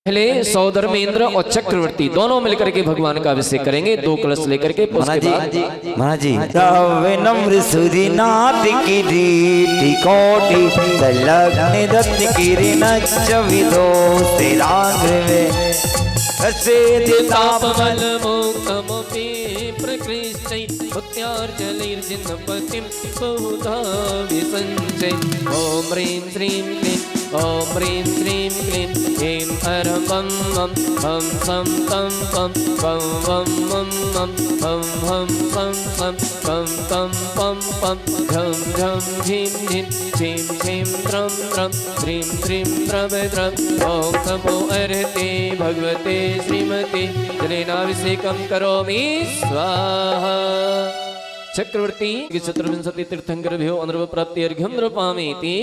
पहले सौधर्मेंद्र और चक्रवर्ती दोनों मिलकर के भगवान का अभिषेक करेंगे, 2 कलश लेकर के। महाराज जी नम्र सूर्यनाथ की रीति कोटि संलग्न रत्न किरण चविदो श्रीरांग्र में तापमल मोक्षमपि प्रकृष्टै भक्त्यार्चलैर्जिनपतिं बहुधा विसञ्चय। ॐ ह्रीं श्रीं क्लीं ॐ ह्रीं श्रीं क्लीं ऐं अरं वं वं हं सं तं पं वं वं वं वं हं हं सं सं पं तं पं पं झं झं झीं झीं झीं झीं त्रं त्रं ह्रीं श्रीं द्रव द्रव। ॐ नमो अर्हते भगवते श्रीमते जलेनाभिषेकं करोमि स्वाहा। चक्रवर्ती चतुर्विंशति तीर्थंकरभ्यो अनर्व प्राप्ति अर्घ्यं नृपामीति।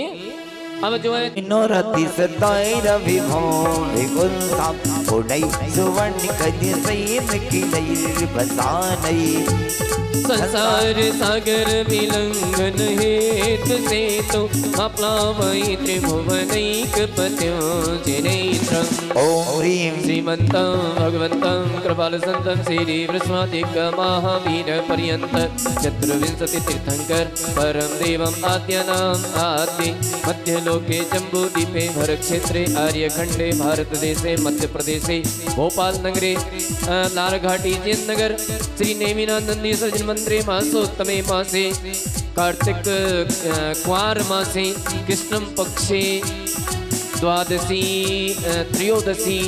अब जो है मनोरथि सताई रवि भोम उड़ई सुवर्ण कदि सैन की नई बसानई। संसार सागर विलंघन हेत से तो अप्लावई त्रिभुवनैक पत्यों जिनेत्रम्। ओम ह्रीं श्रीमन्तं भगवन्तं कृपालसन्तं श्री वृषभादिक महावीर पर्यन्त चतुर्विंशति तीर्थंकर परम देवम् आद्यनाम् आद्य मध्यलोके जम्बूद्वीपे भरक्षेत्रे आर्यखण्डे भारतदेशे मध्यप्रदेशे भोपाल नगरे लारघाटी जयनगर श्री नेमिनाथ नंदी सर्जन मंत्रे मासोत्तमे मासे कार्तिक क्वार मासे कृष्णम पक्षे द्वादशी त्रयोदशी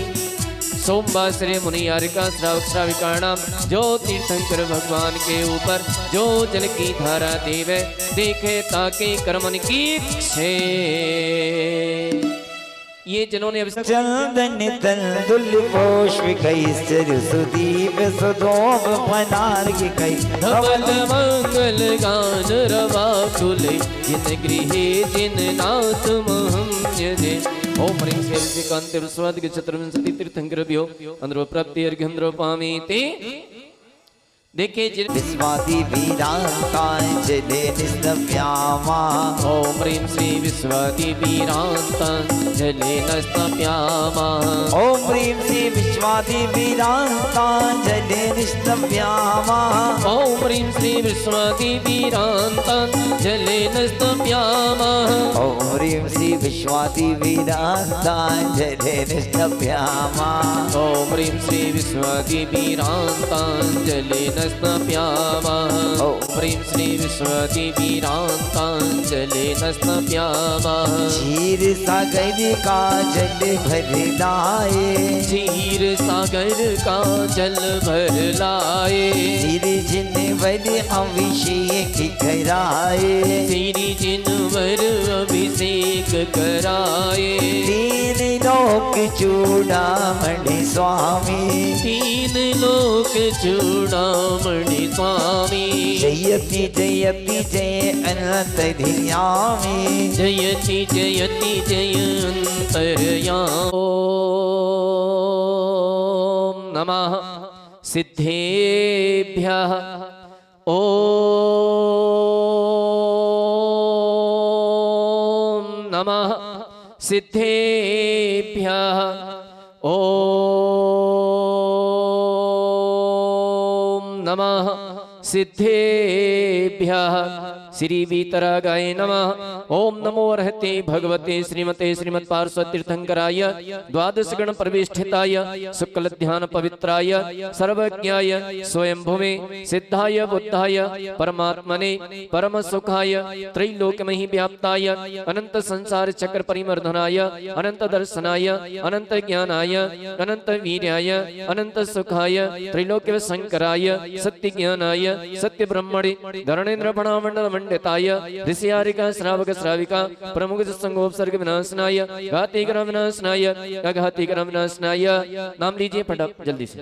सोमवासरे मुनियारिका श्रावक श्राविकाणाम जो तीर्थंकर भगवान के ऊपर जो जल की धारा देवे देखे ताके कर्मन की क्षे। ये जिन्होंने चंदन तंदुल पुष्प कैसर सुदीप सुधोम पनार की कई धवल मंगल गान रवा कुले जिन गृहे जिन नाथ महम्यजे। ओम ह्रीं श्रीं कांति विश्वादिक चतुर्विंशति तीर्थंकरभ्यो अनर्व प्राप्ति अर्घ्यं नृपामीति। देखिए विश्वादि वीरांतांजलि निस्तप्यामा। ओम ह्रीं श्री विश्वादि वीरांतांजलि निस्तप्यामा। ओम ह्रीं श्री विश्वादि वीरांतांजलि निस्तप्यामा। ओम ह्रीं श्री विश्वादि वीरांतांजलि निस्तप्यामा। ओम ह्रीं श्री विश्वादि वीरांतांजलि निस्तप्यामा। ओम ह्रीं श्री विश्वादि वीरांतांजलि नस्नप्यामा। ओम ह्रीं श्री विश्वादि वीरांतांजलि नस्नप्यामा। क्षीर सागर का जल भर लाए। क्षीर सागर का जल भर लाए। श्री जिनवर अभिषेक कराए। श्री जिनवर अभिषेक कराए। तीन लोक चूड़ामणि स्वामी। तीन लोक चूड़ामणि स्वामी। जयति जयति जय अंतर्यामी। जयति जयति जय अंतर्यामी। ओम नमः सिद्धेभ्यः। ओम नमः सिद्धेभ्यः। ओम नमः सिद्धेभ्यः। श्री वीतरागाय नमः। ओम नमो अर्हते भगवते श्रीमते श्रीमत्पार्श्व तीर्थंकराय द्वादश गण प्रविष्ठिताय शुक्ल ध्यान पवित्राय सर्वज्ञाय स्वयंभुवे सिद्धाय बुद्धाय परमात्मने परम सुखाय त्रैलोक्यमहि व्याप्ताय अनंत संसार चक्र परिमर्दनाय अनंत दर्शनाय अनंत ज्ञानाय अनंत वीर्याय अनंत सुखाय त्रैलोक्य शंकराय सत्य ज्ञानाय सत्य ब्रह्मणे धरणेन्द्र भणामंडल मंडिताय ऋषियारिका श्रावक श्राविका प्रमुख संगोपसर्ग विनाशनाय घातिकरण विनाशनाय अघातिकरण विनाशनाय। नाम लीजिए फटाफट जल्दी से।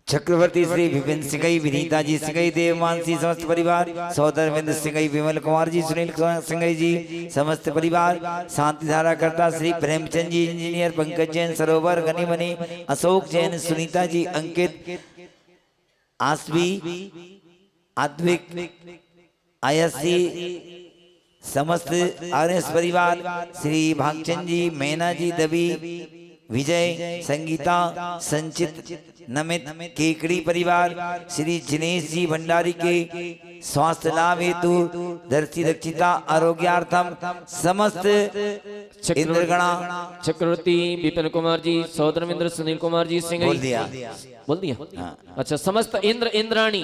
चक्रवर्ती श्री विपिन सिंह विनीता जी सिंह देवमानसी समस्त परिवार सौदरविंद सिंह विमल कुमार जी सुनील सिंह जी समस्त परिवार शांति धारा करता श्री प्रेमचंद जी इंजीनियर पंकज जैन सरोवर गनीमनी अशोक जैन सुनीता जी अंकित आसवी आद्विक आयसी समस्त आर्यस परिवार श्री भागचंद जी मैना जी दबी विजय संगीता संचित नमित केकड़ी परिवार श्री जिनेश जी भंडारी के स्वास्थ्य लाभ हेतु दर्शी दक्षिता आरोग्यार्थम समस्त इंद्रगणा चक्रवर्ती विपिन कुमार जी, सौदरमिंद्र सुनील कुमार जी सिंह बोल दिया। बोल दिया। अच्छा, समस्त इंद्र इंद्राणी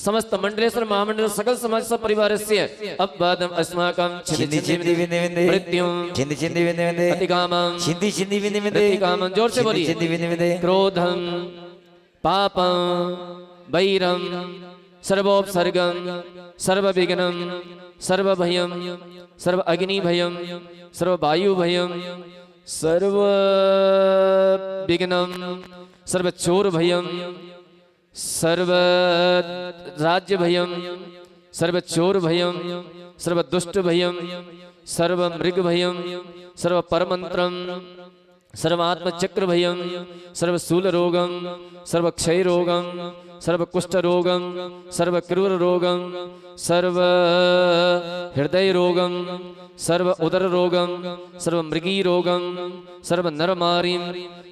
समस्त मंडलेश्वर महामंडल सकल समाज सब परिवारस्य अब्बादम अस्माकं छिंदी छिंदी विंदे विंदे मृत्युं छिंदी छिंदी विंदे विंदे अतिकामं छिंदी छिंदी विंदे विंदे प्रतिकामं, जोर से बोलिए, छिंदी विंदे विंदे क्रोधं पापं वैरं सर्वोपसर्गं सर्वविघ्नं सर्वभयं सर्व अग्निभयं सर्ववायुभयं सर्वविघ्नं सर्वचोरभयं सर्वराज्यभयं सर्वचोरभयं सर्वदुष्टभयं सर्वमृगभयं सर्वपरमन्त्रं सर्वात्मचक्रभयं सर्वशूलरोगं सर्वक्षयरोगं सर्वकुष्ठरोगं सर्वक्रूररोगं सर्वहृदयरोगं सर्व उदररोगं सर्वमृगीरोगं सर्वनरमारीं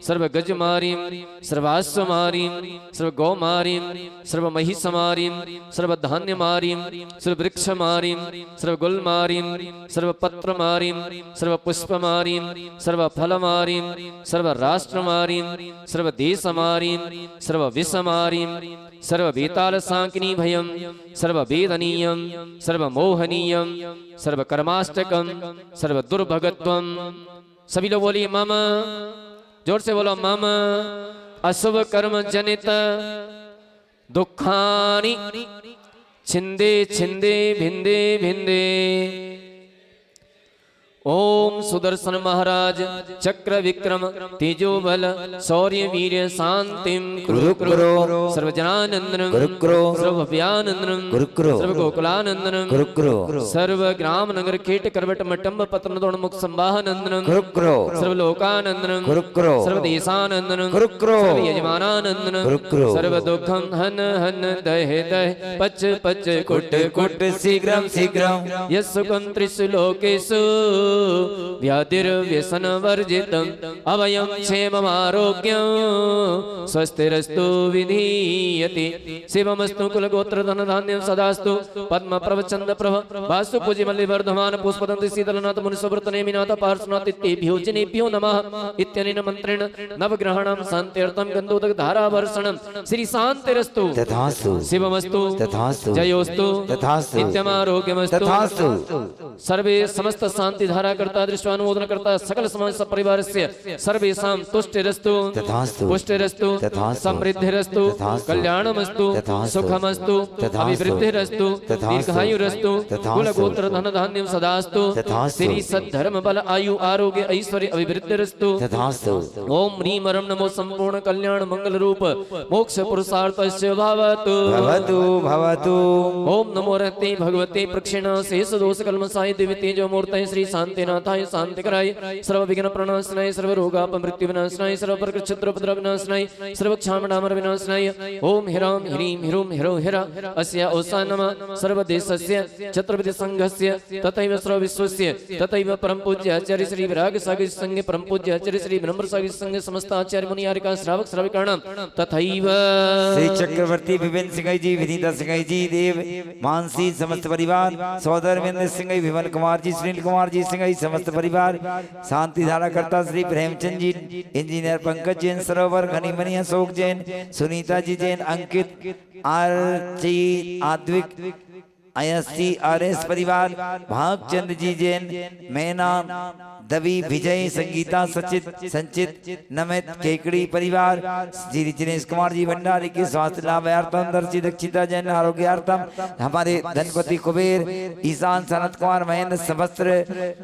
सर्वगजमारीं सर्वाश्वमारीं सर्वगौमारीं सर्वमहिषमारीं सर्वधान्यमारीं सर्ववृक्षमारीं सर्वगुलमारीं सर्वपत्रमारीं सर्वपुष्पमारीं सर्वफलमारीं सर्वराष्ट्रमारीं सर्वदेशमारीं सर्वविषमारीं सर्ववेतालसाङ्किनी भयं सर्ववेदनीयं सर्वमोहनीयं सर्वकर्माष्टकं सर्वदुर्भगत्वं। सभी लोग बोलिए मम, जोर से बोलो मम अशुभ कर्म जनित दुखानि छिंदे छिंदे भिंदे भिंदे। ओम सुदर्शन महाराज चक्र विक्रम तेजो बल शौर्य वीर्य शांतिम कुरु कुरु सर्वजनानंदनम कुरु कुरु सर्वभयानंदनम कुरु कुरु सर्वगोकुलानंदनम कुरु कुरु सर्व ग्राम नगर कीट करवट मटम्ब पतन दोण मुख संवाहनंदनम कुरु कुरु सर्वलोकानंदनम कुरु कुरु सर्वदेशानंदनम कुरु कुरु सर्वयजमानानंदनम कुरु कुरु सर्व दुखम हन हन दह दह पच पच कुट कुट शीघ्रं शीघ्रं यस्सुखं त्रिषु लोकेषु व्याधिर्व्यसन वर्जितम् अभयं क्षेममारोग्यं स्वस्तिरस्तु विधीयते। शिवमस्तु कुलगोत्र धन धान्यं सदास्तु पद्म प्रवचंद प्रभ वासु पूज्य मल्लि वर्धमान पुष्पदंति शीतलनाथ मुनिसुव्रत नेमिनाथ पार्श्वनाथ इत्येभ्यो जनेभ्यो नमः इत्यनेन मंत्रेण नवग्रहाणां शान्त्यर्थं गन्धोदक धारावर्षणं श्री शान्तिरस्तु तथास्तु शिवमस्तु तथास्तु जयोस्तु तथास्तु नित्यमारोग्यमस्तु तथास्तु सर्वे समस्त शांति धारा करता दृष्टानुमोदन करता सकल समाज सब परिवार से सर्वेषां तुष्टिरस्तु तथास्तु पुष्टिरस्तु तथास्तु समृद्धिरस्तु तथास्तु कल्याणमस्तु तथास्तु सुखमस्तु तथास्तु अभिवृद्धिरस्तु तथास्तु दीर्घायुरस्तु तथास्तु कुलगोत्र धन धान्यं सदास्तु तथास्तु श्री सद्धर्म बल आयु आरोग्य ऐश्वर्य अभिवृद्धिरस्तु तथास्तु ओम ह्रीं वरं नमो संपूर्ण कल्याण मंगल रूप मोक्ष पुरुषार्थस्य भवतु भवतु भवतु। ओम नमो रहते भगवते प्रक्षिण शेष दोष कलमसाय दिव्य तेजो मूर्तये श्री शांतिनाथाय शांतिकराय सर्व विघ्न प्रणाशनाय सर्व रोगाप मृत्यु विनाशनाय सर्व प्रकृच्छत्र उपद्रव विनाशनाय सर्व क्षामडामर विनाशनाय ओम हिराम ह्रीं ह्रूं हिरो हिरा अस्य ओसा नमः सर्व देशस्य छत्रपति संघस्य तथैव सर्व विश्वस्य तथैव परम पूज्य आचार्य श्री विराग सागर संघ परम पूज्य आचार्य श्री विनम्र सागर संघ समस्त आचार्य मुनि आर्यका श्रावक श्राविकाणां तथैव श्री चक्रवर्ती विपिन सिंह जी विनीता सिंह जी देव मानसी समस्त परिवार सौदरविंद सिंह विमल कुमार जी सुनील कुमार जी सिंह समस्त परिवार शांति धारा करता श्री प्रेमचंद जी इंजीनियर पंकज जैन सरोवर घनीमणि अशोक जैन सुनीता जी जैन अंकित आरची आद्विक आयसी आरएस परिवार भागचंद जी जैन मैना दवी विजय संगीता सचित संचित नमित केकड़ी परिवार श्री जिनेश कुमार जी भंडारी के स्वास्थ्य लाभार्थम दर्शी दक्षिता जैन आरोग्यार्थम हमारे धनपति कुबेर ईशान सनत कुमार महेंद्र सहस्त्र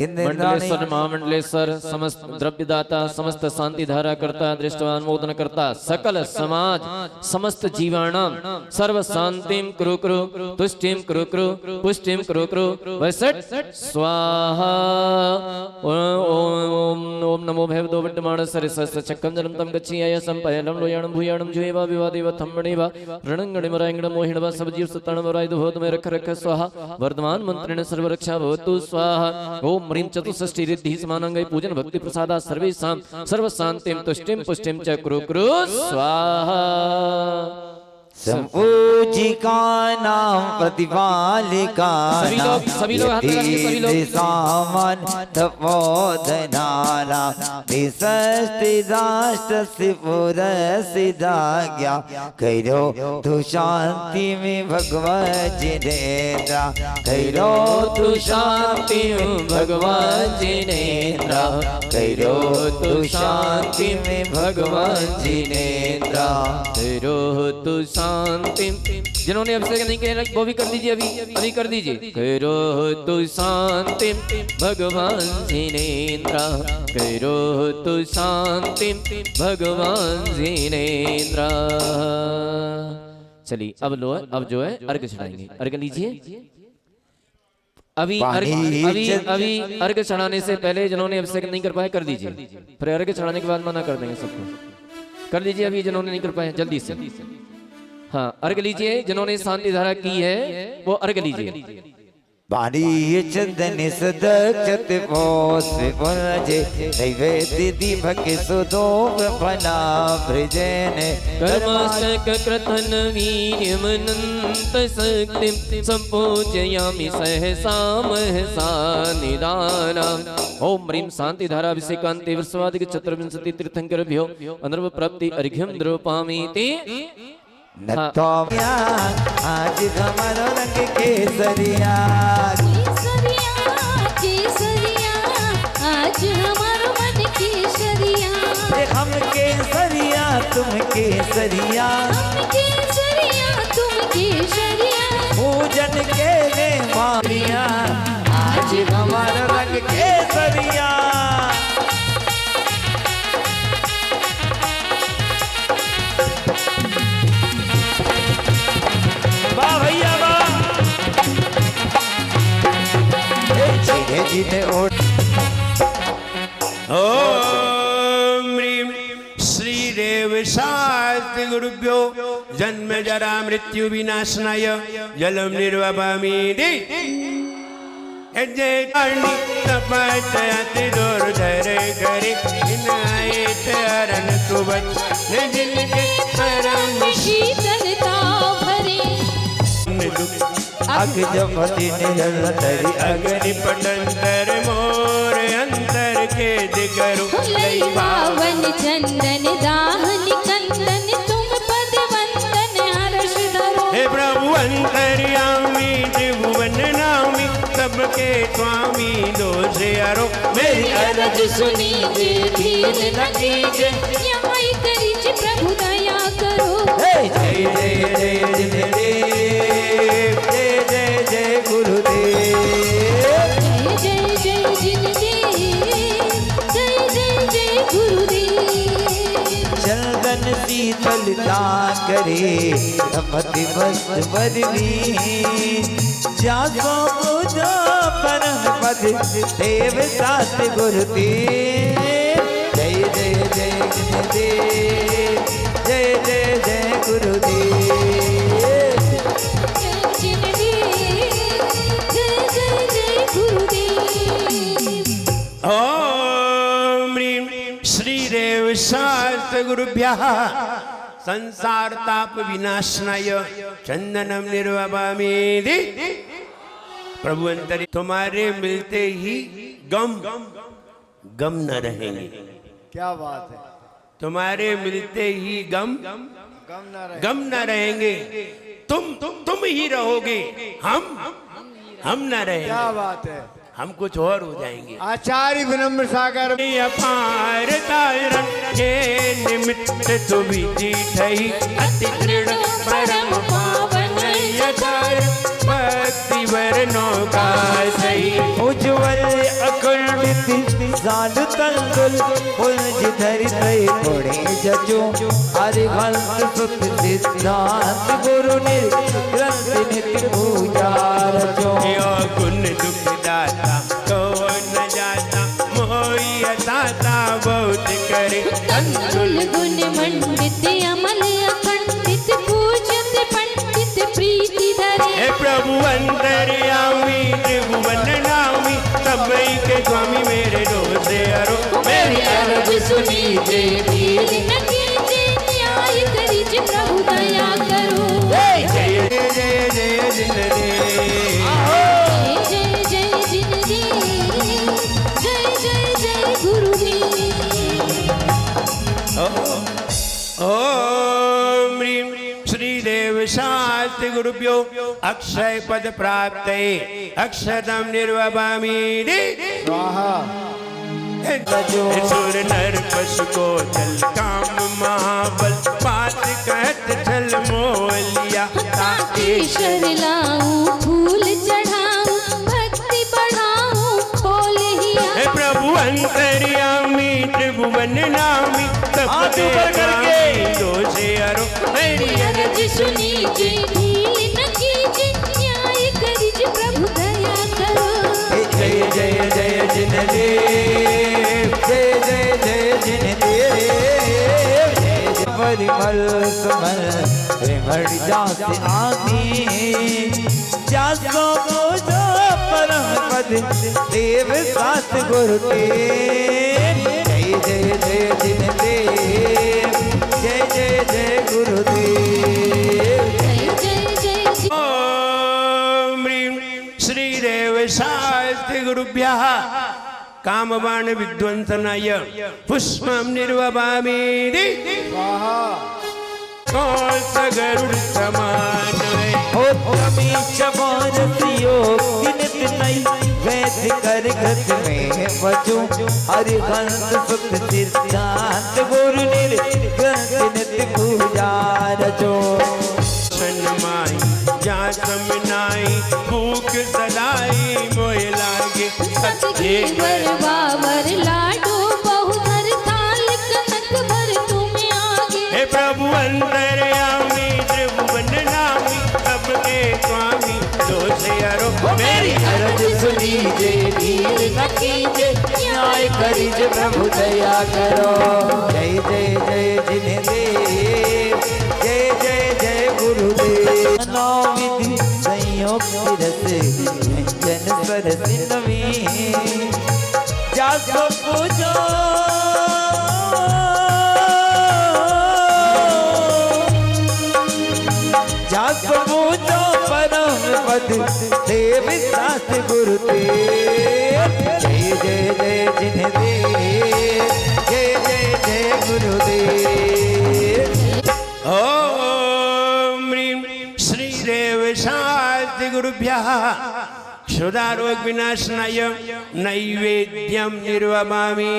मंडलेश्वर महामंडलेश्वर समस्त द्रव्यदाता समस्त शांति धारा करता दृष्टवान मोदन करता सकल समाज समस्त जीवाणां सर्व शांतिं कुरु कुरु तुष्टिं कुरु कुरु पुष्टिं कुरु कुरु वसट स्वाहा ओम ओम नमो भैवदो विद्यमान सरसचक्रं जलं तं गच्छेय संपयलं लोयाणं भूयाणं जुएवा विवादेव थम्बणेव रणंगणिमरायंगण मोहिणव सबजीव सतणवरायदो भवतमे रख रख स्वाहा वर्धमान मंत्रेण सर्वरक्षा भवतु स्वाहा ओम ह्रीं चतुष्षष्टि रिद्धि समानांगै पूजन भक्ति प्रसादा सर्वेषां सर्वशान्तिं तुष्टिं पुष्टिं च कुरु कुरु स्वाहा संपूजिका नाम प्रतिपालिका सभी लोग हाथ लगा लीजिए, सभी लोग। सामन तपोधनारा विशस्ति राष्ट्र से पूरा सिद्धाज्ञा करो तू शांति में भगवान जिनेन्द्रा करो तू शांति में भगवान जिनेन्द्रा करो तू शांति में भगवान जिनेन्द्रा करो तू शांति। जिन्होंने अभिषेक नहीं किया वो भी कर दीजिए, अभी कर दीजिए। करो तू शांति भगवान जिनेन्द्रा करो तू शांति भगवान जिनेन्द्रा। चलिए अब जो है अर्घ चढ़ाएंगे। अर्घ लीजिए। अभी अर्घ चढ़ाने से पहले जिन्होंने अभिषेक नहीं कर पाए कर दीजिए, फिर अर्घ चढ़ाने के बाद मना कर देंगे सबको। कर लीजिए अभी जिन्होंने नहीं कर पाए जल्दी से। हाँ अर्घ लीजिए। जिन्होंने शांति धारा की है वो अर्घ लीजिए। बारी चंदन सदक्षत पोषे पुनजे नैवेद्य दीपक सुदो फला भृजन कर्माशक कृतन वीर्यमनंत शक्तिं संपूजयामि सहसा महसा निदाना। ओम ह्रीं शांति धारा अभिषेकांते विश्वादिक चतुर्विंशति तीर्थंकरभ्यो अनर्व प्राप्ति अर्घ्यं द्रौपामीति। आज हमारा रंग केसरिया केसरिया आज हमारा मन केसरिया। हम केसरिया तुम केसरिया हम केसरिया तुम केसरिया। पूजन के ने मारिया आज हमारा रंग केसरिया। वाह भैया वाह। ओम ह्रीं श्री देव शास्त्र गुरुभ्यो जन्म जरा मृत्यु विनाशनाय जलम निर्वापयामि। जय कर्णी तपस्याति दुर्धर करे इनायत हरण कुवच न दिल के परम शीतलता भरे अग जपति निरल तरी अग्नि पटंतर मोर अंतर के दिगरु लई पावन चंदन दाहन कंदन तुम पद वंदन हर्ष धरो। हे प्रभु अंतर्यामी त्रिभुवन नामी सबके स्वामी दोषे हरो। मेरी अरज सुनी जे धीर न कीजे यहाँ करीज प्रभु दया करो। जय जय जय जय जय जय गुरुदेव। जय जय जिनदेव जय जय जय गुरुदेव। चंदन शीतलता करे रमति वस्त्र बदली जागो पूजा परम पद देव शास्त्र गुरुदेव। जय जय जय गुरुदेव जय जय जय गुरुदेव। जय जिनदेव जय जय जय गुरुदेव। ओम ह्रीं श्री देव शास्त्र गुरुभ्यः संसार ताप विनाशनाय चंदनम निर्वापयामि। प्रभु अंतरी तुम्हारे मिलते ही गम न रहेंगे। क्या बात है। तुम्हारे मिलते ही गम न रहेंगे। तुम ही रहोगे, हम न रहेंगे। क्या बात है। हम कुछ और हो जाएंगे। आचार्य विनम्र सागर अपार तारण के निमित्त तु विधि थई अति दृढ़ परम पावन यथार भक्ति वरनो का सही। उज्ज्वल अकुल साल तंगुल पुंज धरि तय थोड़े जजो हरिवंश सुत सिद्धांत गुरु निर्ग्रंथ नित्य पूजा रचो। गुण दुख दाता को न जाता मोहि दाता वासना बहुत करे। कंचुल गुण मंडित अमल अखंडित पूजत पंडित प्रीति धरे। हे प्रभु अंतर्यामी त्रिभुवन नामी सबई के स्वामी मेरे दोषे हरो। मेरी अर्ज सुनीजे भील न कीजे न्याय करिज प्रभु दया करो। जय जय जय जय जिन दे जय जय जिन दे जय जय जय गुरुदेव। ओम ह्रीं श्रीदेव शास्त्री गुरुभ्यो अक्षय पद प्राप्त अक्षतम निर्वपामि स्वाहा। सुर नर पशु को जल काम महाबल बात कहत छल मोलिया। ताकेश्वर लाऊं फूल चढ़ाऊं भक्ति बढ़ाऊं खोल हिया। हे प्रभु अंतर्यामी त्रिभुवन नामी सब करके दोषे हरो। मेरी अर्ज सुनीजे भील न कीजे न्याय करिज प्रभु दया करो। जय जय जय जिन देव जय जय जय जिन देव जय परिमल सुमन परिमल जासे आदि जासो पूजो परम पद देव सास गुरु देव। जय जय जय जिन देव जय जय जय गुरुदेव। जय जय जय ओम ह्रीं श्रीदेव शास्त्री गुरुभ्यः कामबाण विध्वंसनाय पुष्पं निर्वपामि स्वाहा। कौस गरुड़ समान है। हो तमी चमारतियो किनित नहीं वैद्य कर घट में बचो हरिहंस सुख सिद्धांत गुरु निर्गत पूजा रचो। सन्माई जा समनाई भूख सदाई मोह लागे। घेवर बावर लाडो बहुधर थाल कनक भर तुम आगे। हे प्रभु अंतर्यामी त्रिभुवन नामी सबके स्वामी दोषे हरो। मेरी अर्ज सुनीजे भील न कीजे न्याय करिज प्रभु दया करो। जय जय जय जिन देव जय जय जय गुरुदेव। नौविधि संयोग रस व्यंजन सरस नवीन जासो पूजो जासो पूजो परम पद देव सास गुरुदेव। जय जय जय जिन देव जय जय जय गुरुदेव। ओम ह्रीं श्रीदेव शास्त्री गुरुभ्यः क्षुधारोग विनाशनाय नैवेद्यम निर्वपामि।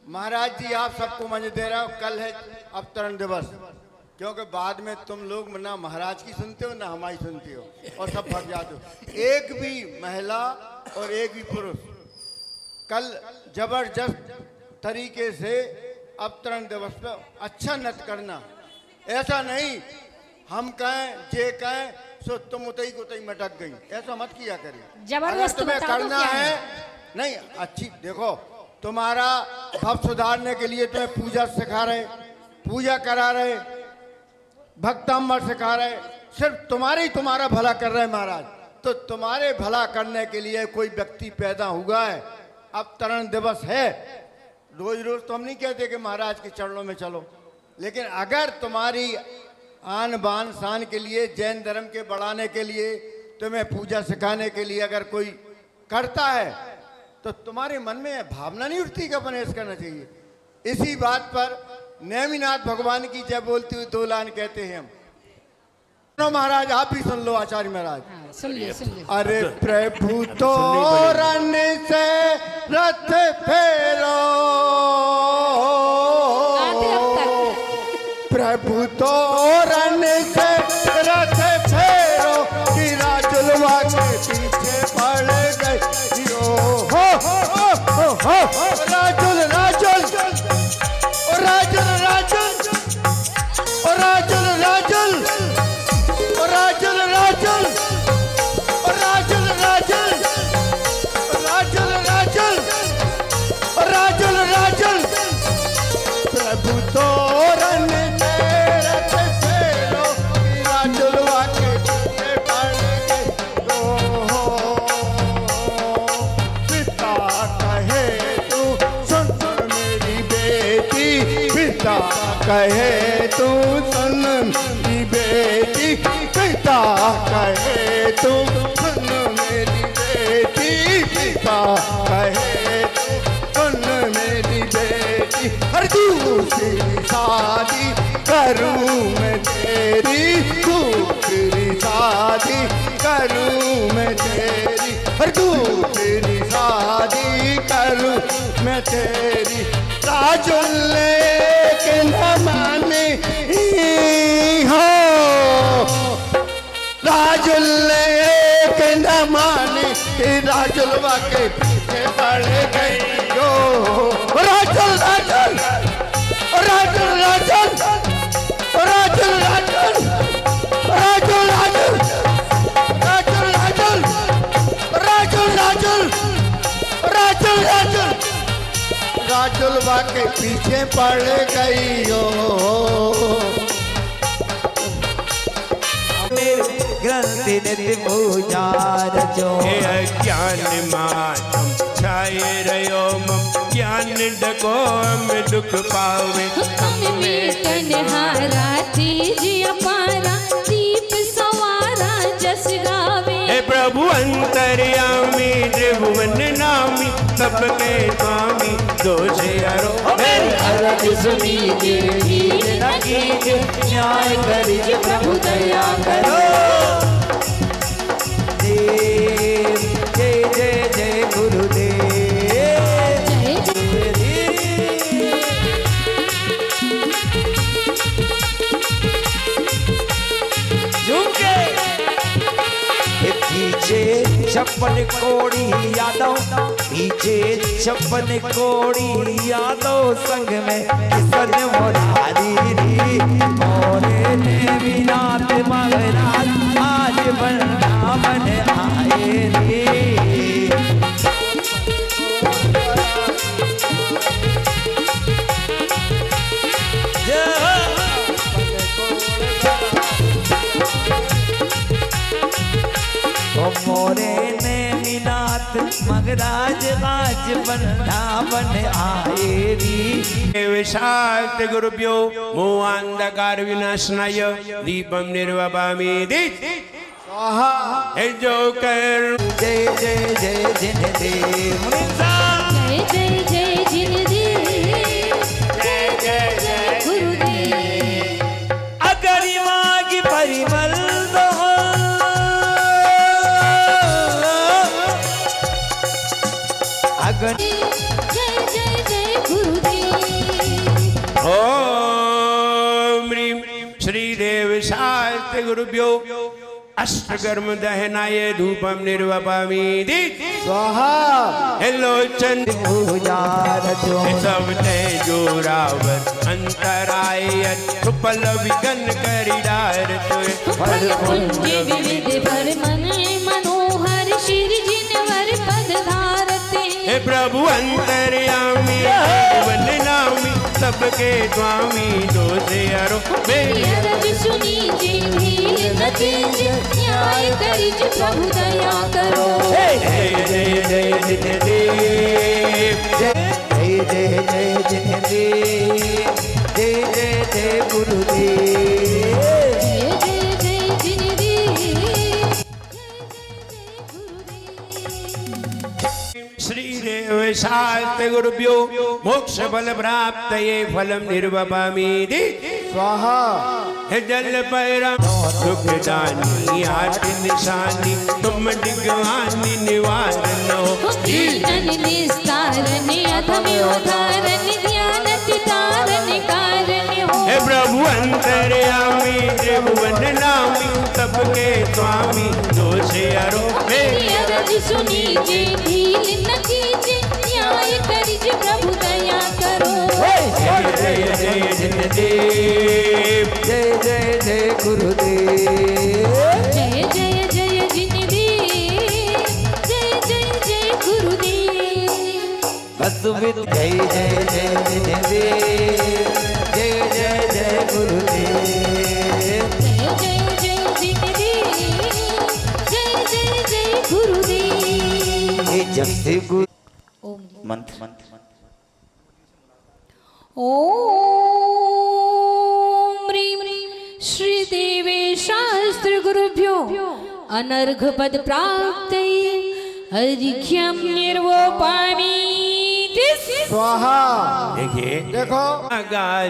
महाराज जी आप सबको मंजूर दे रहा हूँ। कल है अवतरण दिवस, क्योंकि बाद में तुम लोग ना महाराज की सुनते हो ना हमारी सुनते हो और सब भग जाते हो। एक भी महिला और एक भी पुरुष कल जबरदस्त तरीके से अवतरण दिवस पर अच्छा नृत्य करना। ऐसा नहीं हम कहें जे कहें सो तुम उतई को उतई मटक गई, ऐसा मत किया करिए। जबरदस्त तुम्हें बता दो करना क्या है नहीं अच्छी देखो तुम्हारा भाव सुधारने के लिए तुम्हें पूजा सिखा रहे, पूजा करा रहे, भक्तामृत सिखा रहे, सिर्फ तुम्हारा भला कर रहे हैं महाराज। तो तुम्हारे भला करने के लिए कोई व्यक्ति पैदा हुआ है, अवतरण दिवस है। रोज रोज तो हम नहीं कहते कि महाराज के चरणों में चलो, लेकिन अगर तुम्हारी आन बान शान के लिए, जैन धर्म के बढ़ाने के लिए, तुम्हें पूजा सिखाने के लिए अगर कोई करता है तो तुम्हारे मन में भावना नहीं उठती कि अपन ऐसा करना चाहिए। इसी बात पर नेमिनाथ भगवान की जय बोलते हुए दो लाइन कहते हैं हम। महाराज आप भी सुन लो आचार्य महाराज। सुन लिया सुन लिया। अरे प्रभु तो रण से रथ फेरो, प्रभु तो रण से रथ फेरो, गिरा जुलवा के पीछे पड़ गई। राजुल राजुल राजुल राजुल राजुल राजुल राजुल राजुल राजुल राजुल राजुल राजुल पिता कहे तू सुन मेरी बेटी, पिता कहे तू सुन मेरी बेटी, पिता कहे तू सुन मेरी बेटी। हर दूसरी शादी करूं मैं तेरी, दूसरी शादी करूं मैं तेरी, हर दूसरी शादी करूं मैं तेरी। राजुल लेकिन न माने हो, राजुल लेकिन न माने, राजुलवा के पीछे पड़ गई हो। राजुल राजुल राजुल राजुल राजुल राजुल राजुल राजुल राजुल राजुल राजुल राजुल राजुल राजुल राजुलवा के पीछे पड़ गई हो। ग्रंथ नित्य पूजा रचो, हे अज्ञान मातम छाए रहो मम, ज्ञान डको में दुख पावे। हम में तन्हारा तेज अपारा, दीप सवारा जस गावे। हे प्रभु अंतर्यामी त्रिभुवन नामी, सबके स्वामी दोषे हरो। अरज सुनीजे हीर न कीजे, न्याय करिजे प्रभु दया करो। देव जय जय जय गुरुदेव, जय झुमके पीछे 56 कोड़ी यादव, पीछे 56 कोड़ी यादव, संग में किशन मुरारी री। मोरे ने विनाथ महाराज आज वृंदावन आए रे। मोरे ने मीनाथ मगराज आज वृंदावन आए री। विशाल गुरुभ्यो मोहांधकार विनाशनाय दीपम निर्वपामि दिश। हे जो कर जय जय जय जिन देव, जय जय जय जिन देव, जय जय जय गुरुदेव। अगरिमा की परिमल दो, अगर जय जय जय गुरुदेव। ओम ह्रीं श्रीदेव शास्त्र गुरुभ्यो अष्टकर्म दहनाय धूपम निर्वपामि दिश। स्वाहा हेलो चंद पूजा रचो, सब तेजो रावण अंतराय, सुपल विघन करि डार तोय। फल कुंज विविध भर मन मनोहर, शिर जिनवर पद धारते। हे प्रभु अंतर्यामी भुवन नामी, सबके स्वामी दोषे हरो। मेरी अरज सुनीजे भील न कीजे, न्याय करिजे प्रभु दया करो। जय जय जय जिन देव, जय जय जय जिन देव, जय जय जय गुरुदेव। जय जय जय जिन देव, जय जय गुरुदेव। श्रीदेव शास्त्र गुरुभ्यो मोक्ष फल प्राप्त ये फलम निर्वपामि दिश। स्वाहा हे जल पैरम सुख दानी आठ निशानी, तुम डिगवानी निवारण हो। कीर्तन निस्तारण अधम उदाहरण, ध्यान तितारण कारण हो। हे प्रभु अंतर्यामी त्रिभुवन नामी, सबके स्वामी दोषे हरो। मेरी अरज सुनीजे भील न कीजे, न्याय करिजे प्रभु दया करो। जय जय जय जिन देव, जय जय जय गुरुदेव। जय जय जय जिन देव, जय जय जय गुरुदेव। वसुविद जय जय जय जिन देव, जय जय जय गुरुदेव। जय जय जय जिन देव, जय जय जय गुरुदेव। ये जब से गुरु ओम मंत्र ओम ह्रीं श्रीदेवे शास्त्र गुरुभ्यो अनर्घ पद प्राप्त अर्घ्यम निर्वोपामि स्वाहा। देखिए देखो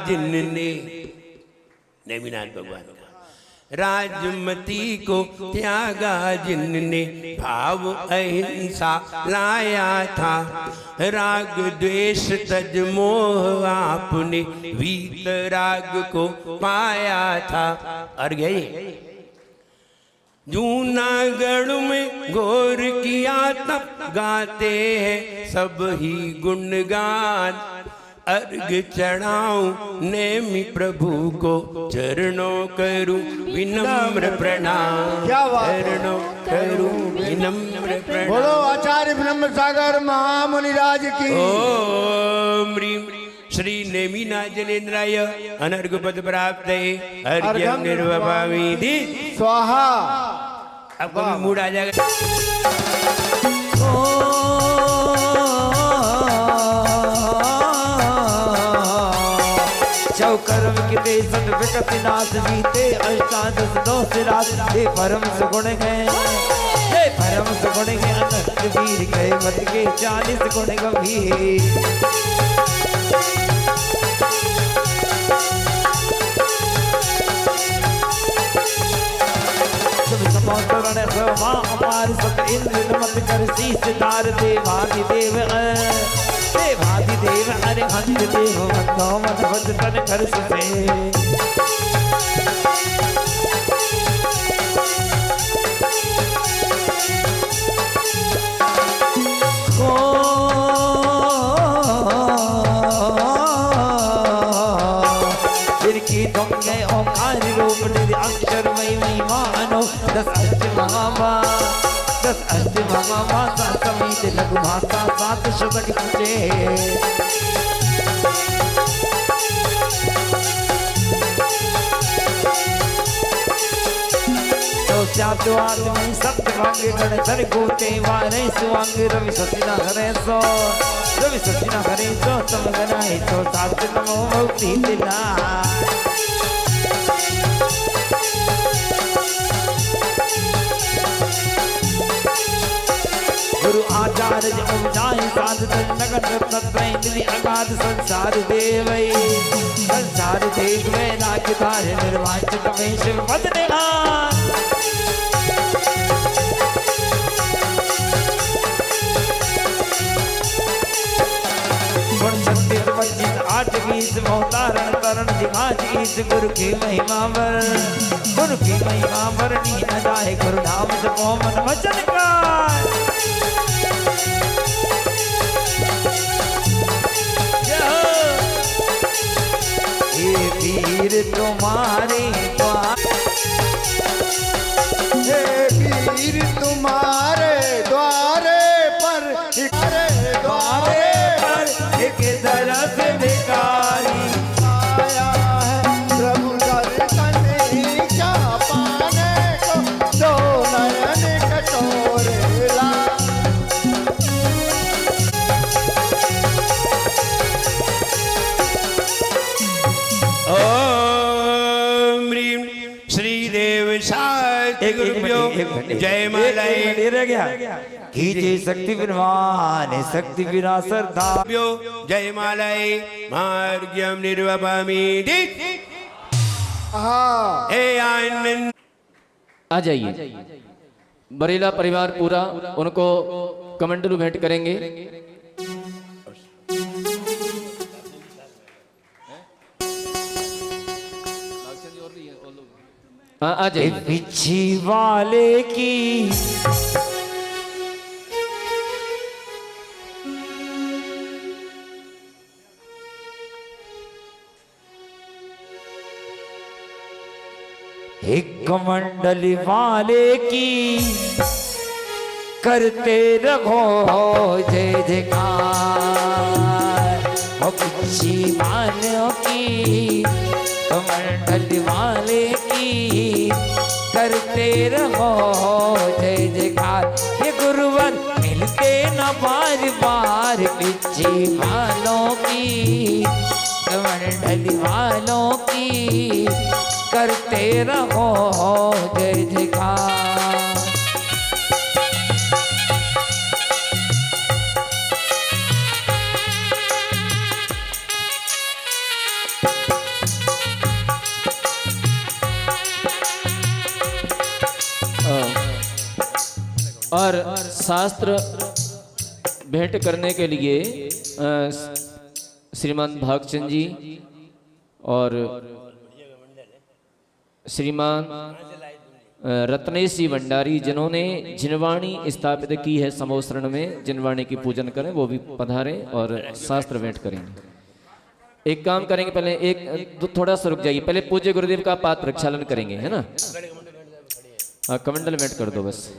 जिनने नेमिनाथ भगवान का राजमती को त्यागा जिनने भाव अहिंसा लाया था, राग द्वेष तज मोह आपने वीत राग को पाया था। और गई जूनागढ़ में गौर किया तब गाते हैं सब ही गुणगान, अर्घ चढ़ाऊं नेमि प्रभु को चरणों करूं विनम्र प्रणाम, क्या बात है। चरणों करूं विनम्र प्रणाम। बोलो आचार्य ब्रह्म सागर महामुनिराज की। ओम ह्रीं श्री नेमिनाथ जनेन्द्राय अनर्घ पद प्राप्त अर्घ्यं निर्वपामि स्वाहा। अब कभी मूड आ जाएगा। चौकर्म किते सत विकट नाथ जीते अष्टादश दोष रात हे परम सुगुण गए, हे परम सुगुण गए अनंत वीर गए मत के 40 गुण गंभीर। समोतरण मां अपार सत इंद्र नमत कर शीश दार देवादिदेव देवादिदेव अरे हंस देव मतो मत बद तन कर सुसे। की तुम गए ओंकार रूप निधि अक्षर मई मानो 10 अष्टमहामा 10 अष्टमहामा समीत लघु भाषा 7 शतक पूछे। तो चातो आदमी सत्य भांग गण धर गोते वारे सुअंग रवि सतिना हरे सो रवि सतिना हरे सो तम गनाए तो सात नमो मुक्ति दिला। गुरु आचार्य उपजाय साध नगर रत्न अगाध संसार देवै संसार देव में नाग धारे निर्वाचित मेष बदने गुण शक्ति 25 8 20 मोहतारण तरण दिमाग ईस गुरु की महिमा वर गुरु की महिमा वर्णी न जाए गुरु नाम जपो मन वचन का। ये वीर तुम्हारे हे वीर तुम्हारे द्वारे पर द्वारे पर एक दरस भिखारी आया है प्रभु दर्शन क्या पाने को दो नयन कटोरे ला। ओम ह्रीं श्रीदेव शास्त्र गुरुभ्यो जय मालाई रह गया कीजिए शक्ति विद्वान शक्ति विना श्रद्धा जय मालाई मार्ग्यम निर्वपामि। हाँ हे आनंद आ जाइए। बरेला परिवार पूरा उनको कमंडलू भेंट करेंगे। हाँ आ जाइए। पिछी वाले की एक मंडली वाले की करते रहो जय जयकार और पिछी मानो की मंडली वाले की करते रहो जय जयकार। ये गुरुवर कहते न बार बार पीछे वालों की, मंडली वालों की करते रहो जय जयकार। और शास्त्र भेंट करने के लिए श्रीमान भागचंद जी और श्रीमान रत्नेश जी भंडारी, जिन्होंने जिनवाणी स्थापित की है समोसरण में, जिनवाणी की पूजन करें, वो भी पधारें और शास्त्र भेंट करेंगे। एक काम करेंगे, पहले एक थोड़ा सा रुक जाइए, पहले पूज्य गुरुदेव का पाद प्रक्षालन करेंगे, है ना। हाँ, कमंडल भेंट कर दो बस,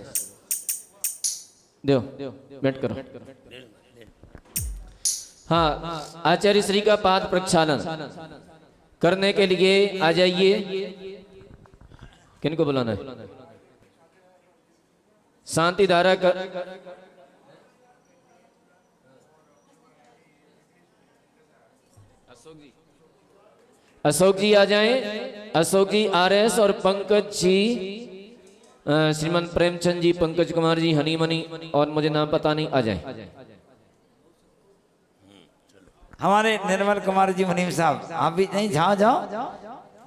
दो भेंट करो। हाँ, आचार्य श्री का पाद प्रक्षालन करने के लिए आ जाइए। किनको बुलाना है? शांति धारा का अशोक जी आ जाएं। अशोक जी आरएस और पंकज जी, श्रीमान प्रेमचंद जी, पंकज कुमार जी, हनीमनी और मुझे नाम पता नहीं, आ जाएं। हमारे निर्मल कुमार जी मुनीम साहब, आप भी नहीं, जाओ जाओ,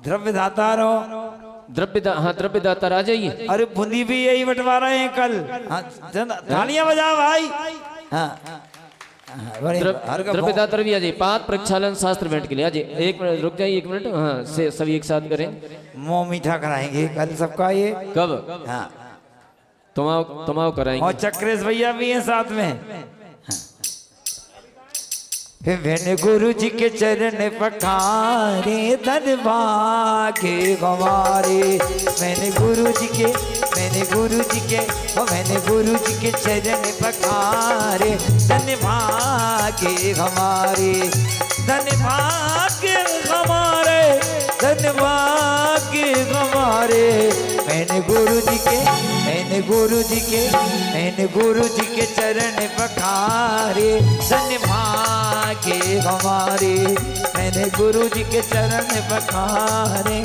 द्रव्य दाता रहो। हाँ, द्रव्य दाता आ जाइए। अरे बूंदी भी यही बंटवारा है कल। तालियां बजाओ भाई। हाँ, द्रव्य दाता भी आ जाइए। पाद प्रक्षालन शास्त्र भेंट के लिए आ जाइए। एक मिनट रुक जाइए, एक मिनट। हाँ, से सभी एक साथ करें। मुंह मीठा कराएंगे कल सबका ये। कब? हाँ, तुम कराएंगे। और चक्रेश भैया भी हैं साथ में। मैंने गुरु जी के चरण पखारे धन भागे हमारे। मैंने गुरु जी के मैंने गुरु जी के चरण पखारे धन भागे हमारे। धन भागे हमारे, धन भागे हमारे। मैंने गुरु जी के चरण पखारे धन भागे हमारे। मैंने गुरु जी के चरण पखारे।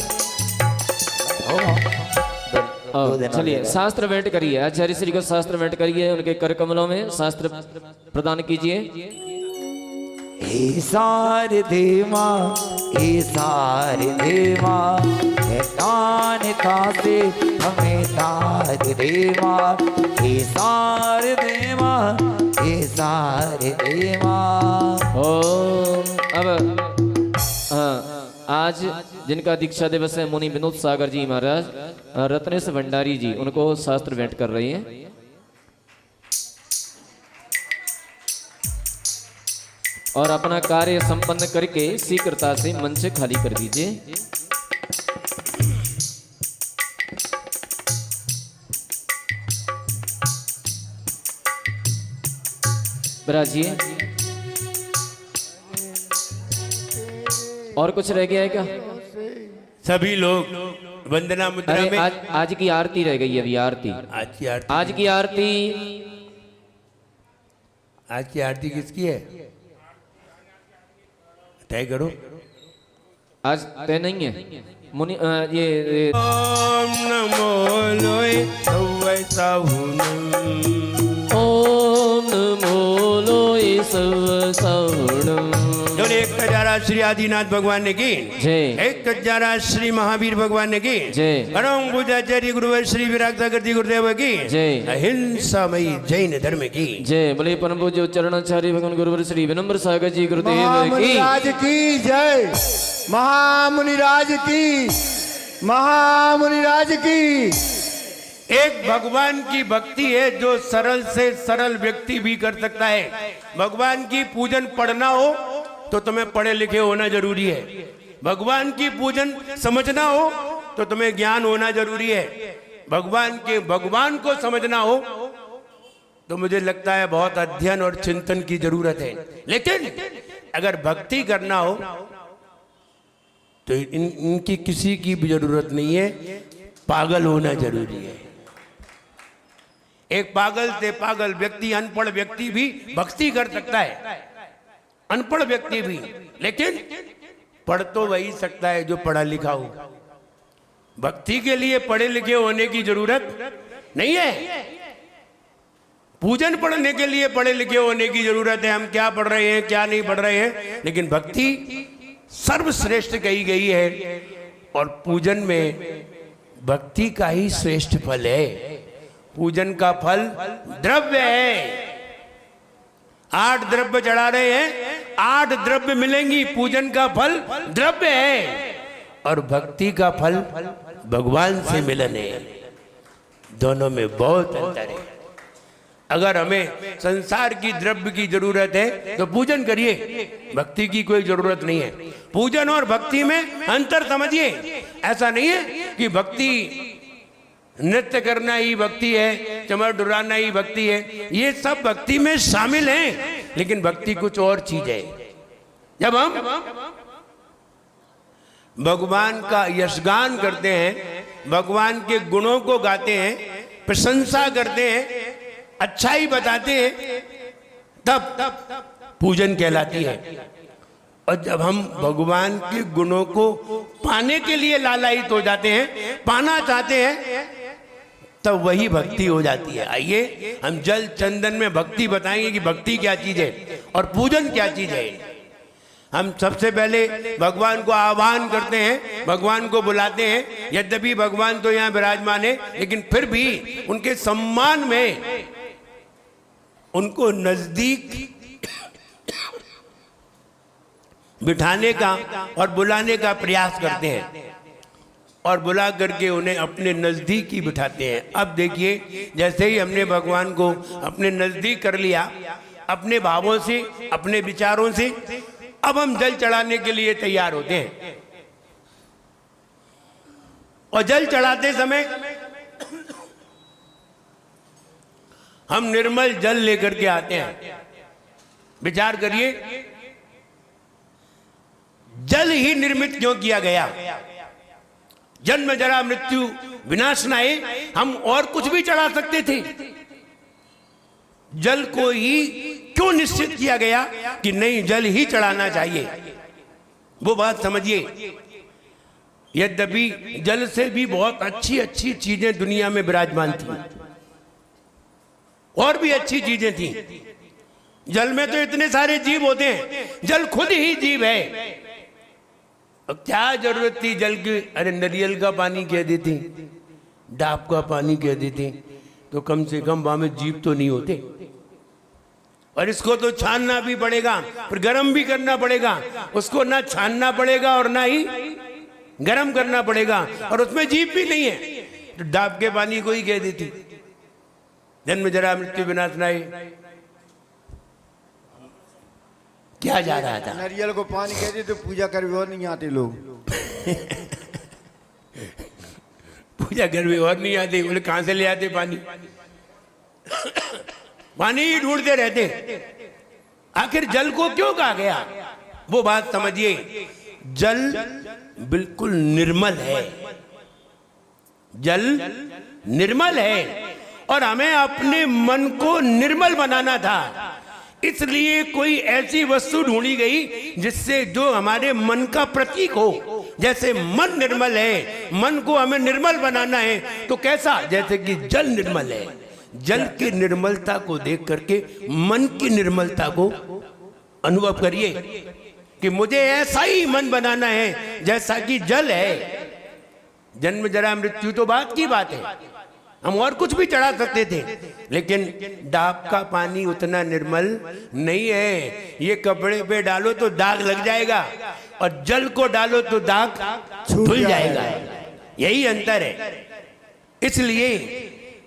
चलिए शास्त्र भेंट करिए। आचार्य श्री को शास्त्र भेंट करिए, उनके कर कमलों में शास्त्र प्रदान कीजिए। शारदे माँ, शारदे माँ, तानता से हमें तार दे माँ। शारदे माँ, शारदे माँ। अब हाँ, आज जिनका दीक्षा दिवस है, मुनि विनोद सागर जी महाराज, रत्नेश भंडारी जी, उनको शास्त्र भेंट कर रही हैं। और अपना कार्य संपन्न करके शीघ्रता से मंच खाली कर दीजिए। बराजिए। और कुछ रह गया है क्या? सभी लोग वंदना मुद्रा अरे में। आज की आरती रह गई, अभी आरती। आज की आरती किसकी है? तय करो। आज तय नहीं है। मुनि ये ओम नमो लोय ओम नमो लोय सवसवणम। एक कजारा श्री आदिनाथ भगवान ने की जय। एक कजारा श्री महावीर भगवान ने की जय। परम पूज्याचार्य गुरुवर श्री विरागसागरजी गुरुदेव की जय। अहिंसामयी जैन धर्म की जय। बोले परम पूज्य चरणाचार्य भगवान गुरुवर श्री विनम्र सागर जी गुरुदेव की जय। महामुनिराज की, महामुनिराज की। एक भगवान की भक्ति है जो सरल से सरल व्यक्ति भी कर सकता है। भगवान की पूजन पढ़ना हो तो तुम्हें पढ़े लिखे होना जरूरी है। भगवान की पूजन समझना हो तो तुम्हें ज्ञान होना जरूरी है। भगवान को समझना हो तो मुझे लगता है बहुत अध्ययन और चिंतन की जरूरत है। लेकिन अगर भक्ति करना हो तो इनकी किसी की भी जरूरत नहीं है, पागल होना जरूरी है। एक पागल से पागल व्यक्ति, अनपढ़ व्यक्ति भी भक्ति कर सकता है, अनपढ़ व्यक्ति भी, लेकिन पढ़ तो वही सकता है जो पढ़ा लिखा हो। भक्ति के लिए पढ़े लिखे होने की जरूरत नहीं है, पूजन पढ़ने के लिए पढ़े लिखे होने की जरूरत है। हम क्या पढ़ रहे हैं क्या नहीं पढ़ रहे हैं, लेकिन भक्ति सर्वश्रेष्ठ कही गई है और पूजन में भक्ति का ही श्रेष्ठ फल है। पूजन का फल द्रव्य है। 8 द्रव्य चढ़ा रहे हैं, 8 द्रव्य मिलेंगी, पूजन का फल द्रव्य है और भक्ति का फल भगवान से मिलन है। दोनों में बहुत अंतर है। अगर हमें संसार की द्रव्य की जरूरत है तो पूजन करिए, भक्ति की कोई जरूरत नहीं है। पूजन और भक्ति में अंतर समझिए। ऐसा नहीं है कि भक्ति नृत्य करना ही भक्ति है, चमर डुराना ही भक्ति है, ये सब भक्ति में शामिल हैं, लेकिन भक्ति कुछ और चीज है। जब हम भगवान का यशगान करते हैं, भगवान के गुणों को गाते हैं, प्रशंसा करते हैं, अच्छाई बताते हैं, तब पूजन कहलाती है। और जब हम भगवान के गुणों को पाने के लिए लालायित हो जाते हैं, पाना चाहते हैं, तब वही भक्ति हो जाती है। आइए हम जल चंदन में भक्ति बताएंगे कि भक्ति क्या चीज है और पूजन क्या चीज है। हम सबसे पहले भगवान को आह्वान करते हैं, भगवान को बुलाते हैं। यद्यपि भगवान तो यहाँ विराजमान है, लेकिन फिर भी उनके सम्मान में उनको नजदीक बिठाने का और बुलाने का प्रयास करते हैं और बुला करके उन्हें अपने नजदीक ही बिठाते हैं। अब देखिए, जैसे ही हमने भगवान को अपने नजदीक कर लिया, अपने भावों से, अपने विचारों से, अब हम जल चढ़ाने के लिए तैयार होते हैं। और जल चढ़ाते समय हम निर्मल जल लेकर के आते हैं। विचार करिए, जल ही निर्मित क्यों किया गया? जन्म जरा मृत्यु विनाश नाए, हम और कुछ भी चढ़ा सकते थे। जल को ही क्यों निश्चित किया गया कि नहीं, जल ही चढ़ाना चाहिए? वो बात समझिए। यद्यपि जल से भी बहुत अच्छी अच्छी चीजें दुनिया में विराजमान थी, और भी अच्छी चीजें थी। जल में तो इतने सारे जीव होते हैं, जल खुद ही जीव है। अब क्या जरूरत थी जल की? अरे नारियल का पानी कह देती, डाब का पानी कह देती, तो कम से कम वहां में जीव तो नहीं होते। और इसको तो छानना भी पड़ेगा, फिर गर्म भी करना पड़ेगा। उसको ना छानना पड़ेगा और ना ही गर्म करना पड़ेगा, और उसमें जीव भी नहीं है। तो डाब के पानी को ही कह देती, जन्म जरा मृत्यु विनाश नाय। क्या जा रहा था? नारियल को पानी कहते तो पूजा कर भी और नहीं आते लोग। पूजा कर भी और नहीं आते, बोले कहां से ले आते पानी? पानी ही ढूंढते रहते। आखिर जल को क्यों कहा गया? वो बात समझिए। जल बिल्कुल निर्मल है, जल निर्मल है, और हमें अपने मन को निर्मल बनाना था। इसलिए कोई ऐसी वस्तु ढूंढी गई जिससे जो हमारे मन का प्रतीक हो। जैसे मन निर्मल है, मन को हमें निर्मल बनाना है, तो कैसा? जैसे कि जल निर्मल है। जल की निर्मलता को देख करके मन की निर्मलता को अनुभव करिए कि मुझे ऐसा ही मन बनाना है जैसा कि जल है। जन्म जरा मृत्यु तो बात की बात है, हम और कुछ भी चढ़ा सकते थे, लेकिन डाब का पानी उतना निर्मल नहीं है। ये कपड़े पे डालो तो दाग लग जाएगा, और जल को डालो तो दाग धुल जाएगा। यही अंतर है। इसलिए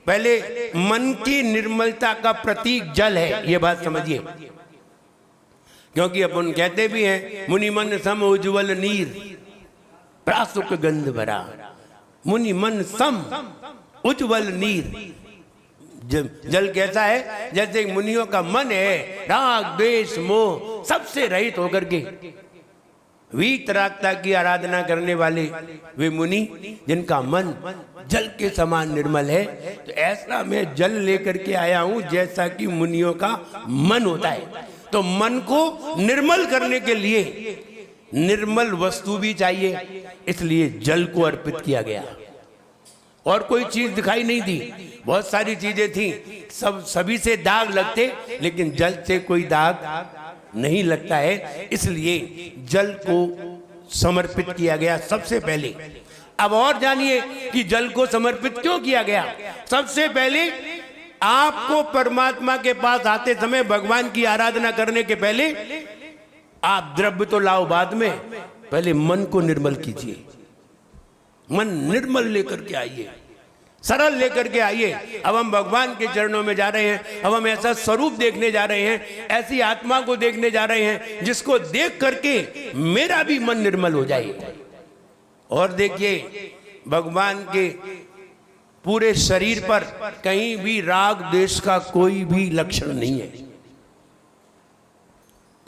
पहले मन की निर्मलता का प्रतीक जल है, ये बात समझिए। क्योंकि अपन कहते भी हैं, मुनि मन सम उज्ज्वल नीर प्रासुक गंध भरा। मुनि मन सम उज्ज्वल नीर। जल कैसा है? जैसे मुनियों का मन है, राग द्वेष मोह सबसे रहित होकर के वीतरागता की आराधना करने वाले वे मुनि जिनका मन जल के समान निर्मल है, तो ऐसा मैं जल लेकर के आया हूं जैसा कि मुनियों का मन होता है। तो मन को निर्मल करने के लिए निर्मल वस्तु भी चाहिए, इसलिए जल को अर्पित किया गया। और कोई चीज दिखाई नहीं दी, बहुत सारी चीजें थी, सभी से दाग लगते, लेकिन जल से कोई दाग नहीं लगता है, इसलिए जल को समर्पित किया गया सबसे पहले। अब और जानिए कि जल को समर्पित क्यों किया गया। सबसे पहले आपको परमात्मा के पास आते समय, भगवान की आराधना करने के पहले आप द्रव्य तो लाओ बाद में, पहले मन को निर्मल कीजिए। मन निर्मल लेकर के आइए, सरल लेकर के आइए। अब हम भगवान के चरणों में जा रहे हैं, अब हम ऐसा स्वरूप देखने जा रहे हैं, ऐसी आत्मा को देखने जा रहे हैं जिसको देख करके मेरा भी मन निर्मल हो जाए। और देखिए, भगवान के पूरे शरीर पर कहीं भी राग द्वेष का कोई भी लक्षण नहीं है,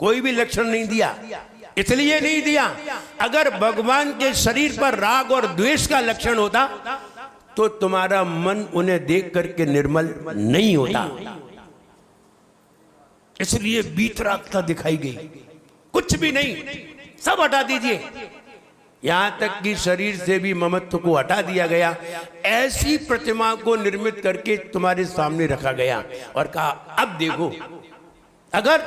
कोई भी लक्षण नहीं दिया। इसलिए नहीं दिया, अगर भगवान के शरीर पर राग और द्वेष का लक्षण होता तो तुम्हारा मन उन्हें देख करके निर्मल नहीं होता। इसलिए वीतरागता दिखाई गई, कुछ भी नहीं, सब हटा दीजिए। यहां तक कि शरीर से भी ममत्व को हटा दिया गया। ऐसी प्रतिमा को निर्मित करके तुम्हारे सामने रखा गया और कहा, अब देखो, अगर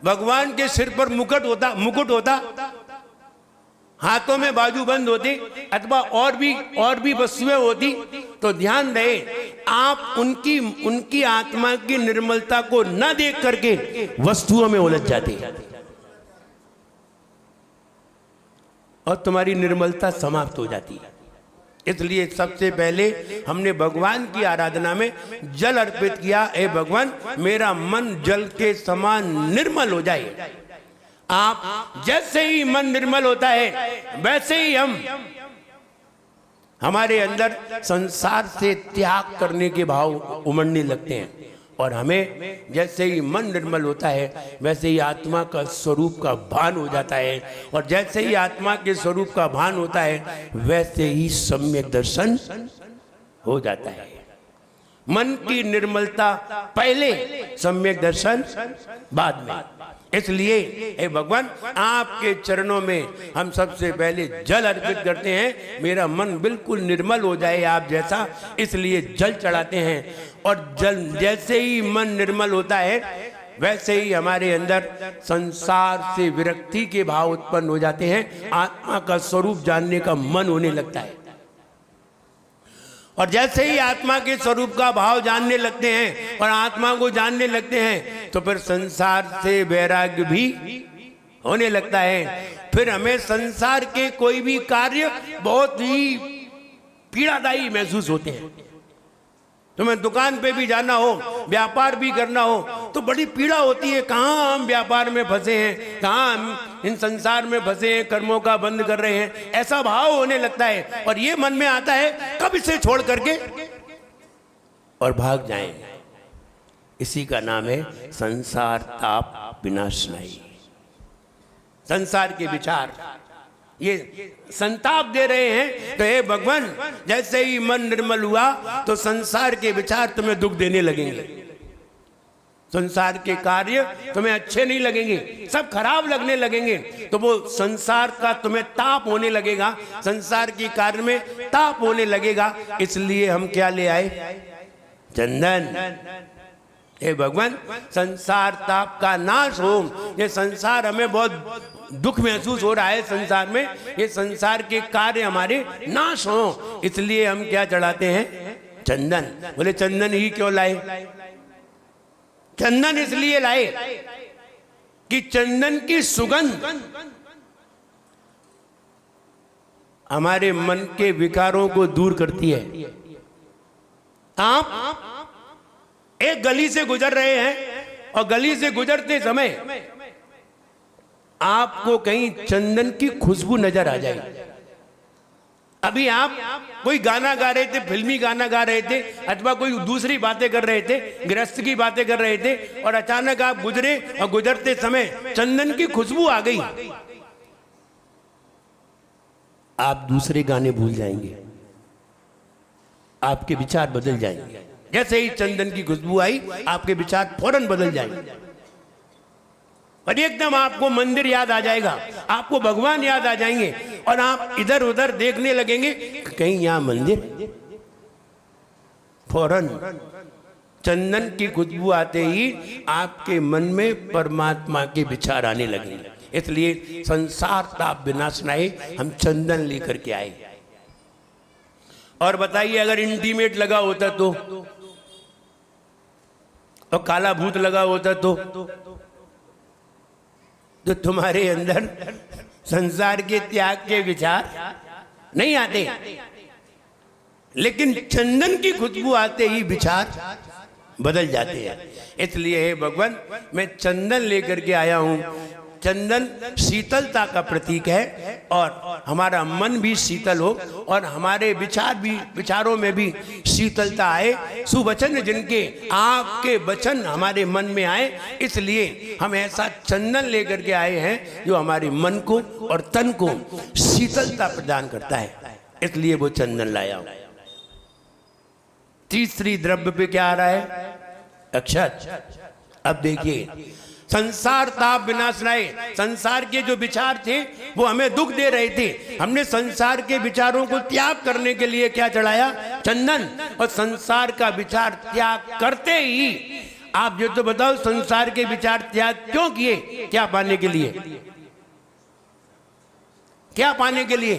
भगवान के सिर पर मुकुट होता, हाथों में बाजूबंद होती, अथवा और भी वस्तुएं होती, तो ध्यान रहे, आप उनकी आत्मा की निर्मलता को न देख करके वस्तुओं में उलझ जाते और तुम्हारी निर्मलता समाप्त हो जाती है। इसलिए सबसे पहले हमने भगवान की आराधना में जल अर्पित किया। हे भगवान, मेरा मन जल के समान निर्मल हो जाए। आप जैसे ही मन निर्मल होता है, वैसे ही हमारे अंदर संसार से त्याग करने के भाव उमड़ने लगते हैं। और हमें जैसे ही मन निर्मल होता है, वैसे ही आत्मा का स्वरूप का भान हो जाता है। और जैसे ही आत्मा के स्वरूप का भान होता है, वैसे ही सम्यक दर्शन हो जाता है। मन की निर्मलता पहले, सम्यक दर्शन बाद में। इसलिए हे भगवान, आपके चरणों में हम सबसे पहले जल अर्पित करते हैं। मेरा मन बिल्कुल निर्मल हो जाए आप जैसा, इसलिए जल चढ़ाते हैं। और जल जैसे ही मन निर्मल होता है, वैसे ही हमारे अंदर संसार से विरक्ति के भाव उत्पन्न हो जाते हैं। आत्मा का स्वरूप जानने का मन होने लगता है। और जैसे ही आत्मा के स्वरूप का भाव जानने लगते हैं और आत्मा को जानने लगते हैं, तो फिर संसार से वैराग्य भी होने लगता है। फिर हमें संसार के कोई भी कार्य बहुत ही पीड़ादायी महसूस होते हैं। तुम्हें दुकान पे भी जाना हो, व्यापार भी करना हो, तो बड़ी पीड़ा होती है। कहाँ हम व्यापार में फंसे हैं, कहाँ हम इन संसार में फंसे हैं, कर्मों का बंद कर रहे हैं, ऐसा भाव होने लगता है। और ये मन में आता है, कब इसे छोड़ करके और भाग जाएं। इसी का नाम है संसार ताप विनाशनाई। संसार के विचार ये संताप दे रहे हैं। तो हे भगवान, जैसे ही मन निर्मल हुआ तो संसार के विचार तुम्हें दुख देने लगेंगे, संसार के कार्य तुम्हें अच्छे नहीं लगेंगे, सब खराब लगने लगेंगे। तो वो संसार का तुम्हें ताप होने लगेगा, संसार के कार्य में ताप होने लगेगा। इसलिए हम क्या ले आए? चंदन। हे भगवान, संसार ताप का नाश हो। ये संसार हमें बहुत दुख महसूस हो रहा है, संसार में ये संसार के कार्य हमारे नाश हो, इसलिए हम क्या चढ़ाते हैं? चंदन। बोले चंदन ही क्यों लाए? चंदन इसलिए लाए कि चंदन की सुगंध हमारे मन के विकारों को दूर करती है। आप एक गली से गुजर रहे हैं और गली से गुजरते समय आपको कहीं चंदन की खुशबू नजर आ जाए। अभी आप कोई गाना गा रहे थे, फिल्मी गाना गा रहे थे, अथवा कोई दूसरी बातें कर रहे थे, गृहस्थ की बातें कर रहे थे, और अचानक आप गुजरे और गुजरते समय चंदन की खुशबू आ गई। आप दूसरे गाने भूल जाएंगे, आपके विचार बदल जाएंगे। जैसे ही चंदन की खुशबू आई, आपके विचार फौरन बदल जाएंगे और एकदम आपको मंदिर याद आ जाएगा, आपको भगवान याद आ जाएंगे और आप इधर उधर देखने लगेंगे कहीं यहां मंदिर। फौरन चंदन की खुशबू आते ही आपके मन में परमात्मा के विचार आने लगेंगे। इसलिए संसार ताप विनाशनाय हम चंदन लेकर के आए। और बताइए, अगर इंटीमेट लगा होता तो, और काला भूत लगा होता तो तुम्हारे अंदर संसार के त्याग के विचार नहीं आते, लेकिन चंदन की खुशबू आते ही विचार बदल जाते हैं। इसलिए हे भगवान, मैं चंदन लेकर के आया हूं। चंदन शीतलता का प्रतीक है और हमारा मन भी शीतल हो और हमारे विचारों में भी शीतलता आए। सुवचन जिनके, आपके वचन हमारे मन में आए, इसलिए हम ऐसा चंदन लेकर के आए हैं जो हमारे मन को और तन को शीतलता प्रदान करता है। इसलिए वो चंदन लाया हूं। तीसरी द्रव्य पे क्या आ रहा है? अक्षत। अब देखिए, संसार ताप विनाशनाय, संसार के जो विचार थे वो हमें दुख दे रहे थे। हमने संसार के विचारों को त्याग करने के लिए क्या चढ़ाया? चंदन। और संसार का विचार त्याग करते ही आप ये तो बताओ, संसार के विचार त्याग क्यों किए? क्या पाने के लिए? क्या पाने के लिए?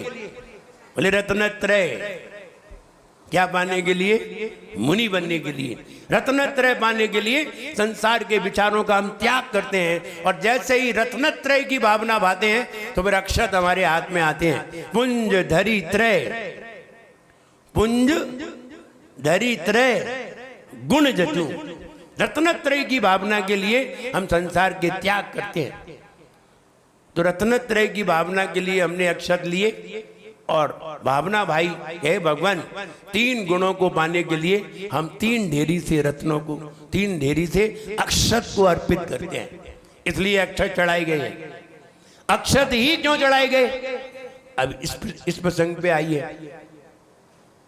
बोले रत्नत्रय। क्या पाने के लिए? मुनि बनने के लिए। रत्नत्रय पाने के लिए संसार के विचारों का हम त्याग करते हैं और जैसे ही रत्नत्रय की भावना भाते हैं तो फिर अक्षत हमारे हाथ में आते हैं। पुंज धरी त्रय, पुंज धरी त्रय गुण जतु। रत्नत्रय की भावना के लिए हम संसार के त्याग करते हैं। तो रत्नत्रय की भावना के लिए हमने अक्षत लिए और भावना भाई, हे भगवान, 3 गुणों को पाने के लिए हम 3 ढेरी से रत्नों को, 3 ढेरी से अक्षत को अर्पित करते हैं। इसलिए अक्षत चढ़ाए गए हैं। अक्षत ही क्यों चढ़ाए गए? अब इस प्रसंग पे आइए।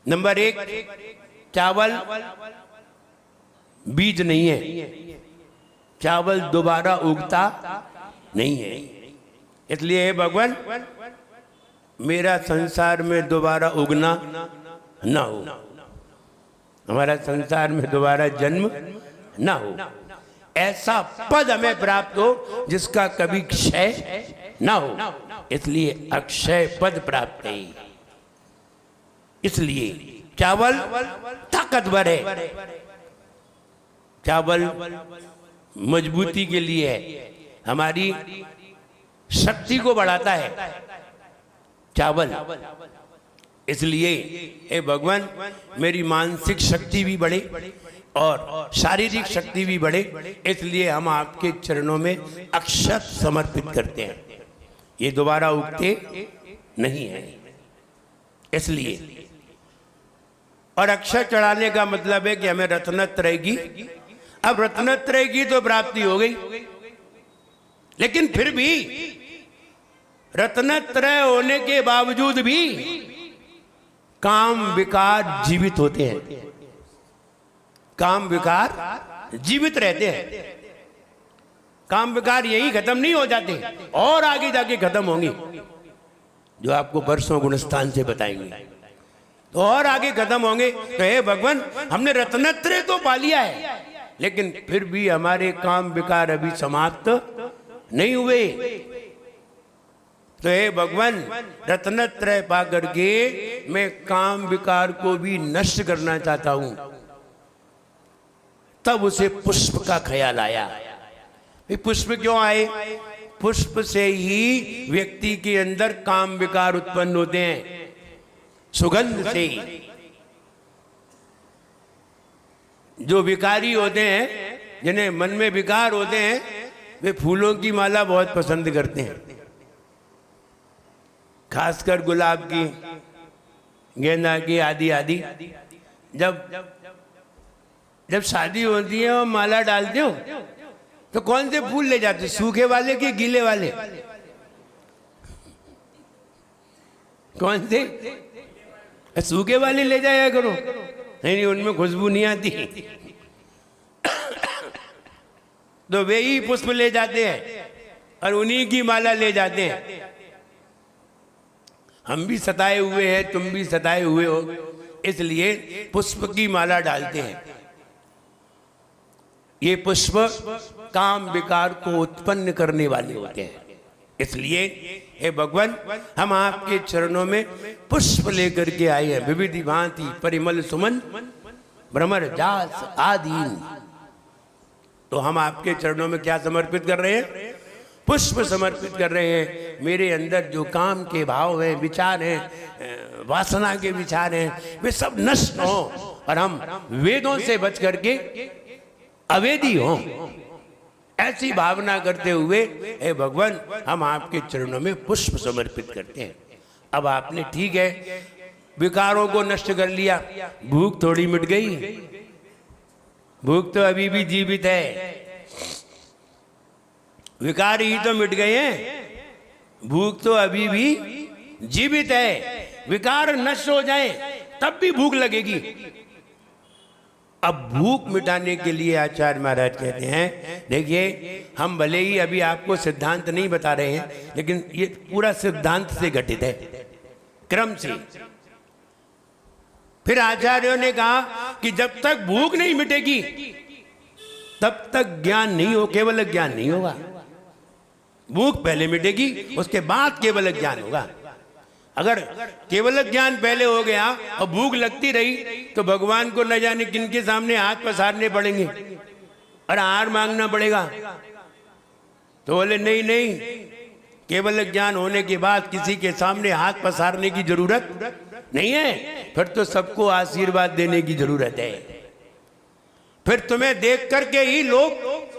नंबर 1, चावल बीज नहीं है, चावल दोबारा उगता नहीं है। इसलिए हे भगवान, मेरा संसार में दोबारा उगना ना हो, हमारा संसार में दोबारा जन्म ना हो, ऐसा पद हमें प्राप्त हो जिसका कभी क्षय ना हो। इसलिए अक्षय पद प्राप्त है। इसलिए चावल ताकतवर है, चावल मजबूती के लिए है, हमारी शक्ति को बढ़ाता है चावल। इसलिए हे भगवान, मेरी मानसिक शक्ति भी बढ़े और शारीरिक शक्ति भी बढ़े, इसलिए हम आपके चरणों में अक्षत समर्पित करते हैं। ये दोबारा उगते नहीं है, इसलिए। और अक्षत चढ़ाने का मतलब है कि हमें रत्नत्रय की, अब रत्नत्रय की तो प्राप्ति हो गई, लेकिन फिर भी रत्नत्रय होने के बावजूद भी काम विकार जीवित होते हैं, काम विकार जीवित रहते हैं। काम विकार यही खत्म नहीं हो जाते, और आगे जाके खत्म होंगे, जो आपको वर्षों गुणस्थान से बताएंगे, तो और आगे खत्म होंगे। तो हे भगवान, हमने रत्नत्रय तो पा लिया है, लेकिन फिर भी हमारे काम विकार अभी समाप्त नहीं हुए। तो हे भगवान, रत्नत्रय पा करके मैं काम विकार को भी नष्ट करना चाहता हूं। तब उसे पुष्प का ख्याल आया। पुष्प क्यों आए? पुष्प से ही व्यक्ति के अंदर काम विकार उत्पन्न होते हैं, सुगंध से। जो विकारी होते हैं, जिन्हें मन में विकार होते हैं, वे फूलों की माला बहुत पसंद करते हैं, खासकर गुलाब की, गेंदा की, आदि आदि। जब शादी होती है और माला डालते हो तो कौन से फूल ले जाते? सूखे वाले कि गीले वाले? कौन से? सूखे वाले ले जाया करो। नहीं, उनमें खुशबू नहीं आती। तो वे ही पुष्प ले जाते हैं और उन्हीं की माला ले जाते हैं। हम भी सताए हुए हैं, तुम भी सताए हुए हो, इसलिए पुष्प की माला डालते हैं। ये पुष्प काम विकार को उत्पन्न करने वाले होते हैं। इसलिए हे भगवान, हम आपके चरणों में पुष्प लेकर के आए हैं। विविधि भांति परिमल सुमन भ्रमर जास आदि। तो हम आपके चरणों में क्या समर्पित कर रहे हैं? पुष्प समर्पित कर रहे हैं। मेरे अंदर जो काम के भाव हैं, विचार हैं, वासना के विचार हैं, वे सब नष्ट हो और हम वेदों से बच करके अवेदी हो, ऐसी भावना करते हुए हे भगवान, हम आपके चरणों में पुष्प समर्पित करते हैं। अब आपने ठीक है विकारों को नष्ट कर लिया, भूख थोड़ी मिट गई? भूख तो अभी भी जीवित है। विकार ही तो मिट गए हैं, भूख तो अभी भी जीवित है। विकार नष्ट हो जाए तब भी भूख लगेगी। अब भूख मिटाने के लिए आचार्य महाराज कहते हैं, देखिए हम भले ही अभी आपको सिद्धांत नहीं बता रहे हैं, लेकिन ये पूरा सिद्धांत से घटित है, क्रम से। फिर आचार्यों ने कहा कि जब तक भूख नहीं मिटेगी तब तक ज्ञान नहीं हो, केवल ज्ञान नहीं होगा। भूख पहले मिटेगी, उसके बाद केवल ज्ञान होगा। अगर केवल ज्ञान पहले हो गया और भूख लगती रही तो भगवान को न जाने किनके सामने हाथ पसारने पड़ेंगे और हार मांगना पड़ेगा। तो बोले नहीं नहीं, केवल ज्ञान होने के बाद किसी के सामने हाथ पसारने की जरूरत नहीं है। फिर तो सबको आशीर्वाद देने की जरूरत है। फिर तुम्हें देख करके ही लोग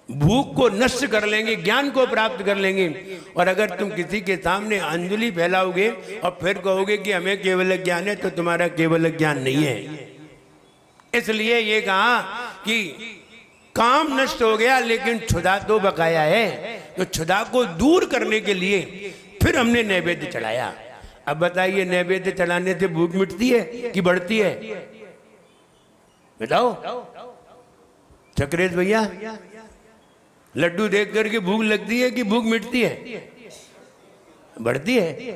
भूख को नष्ट कर लेंगे, ज्ञान को प्राप्त कर लेंगे। और अगर तुम किसी के सामने अंजलि फैलाओगे और फिर कहोगे कि हमें केवल ज्ञान है, तो तुम्हारा केवल ज्ञान नहीं है। इसलिए ये कहा कि काम नष्ट हो गया लेकिन क्षुधा तो बकाया है। तो क्षुधा को दूर करने के लिए फिर हमने नैवेद्य चढ़ाया। अब बताइए, नैवेद्य चढ़ाने से भूख मिटती है कि बढ़ती है? बताओ चक्रेश भैया, लड्डू देख करके भूख लगती है कि भूख मिटती है? बढ़ती है।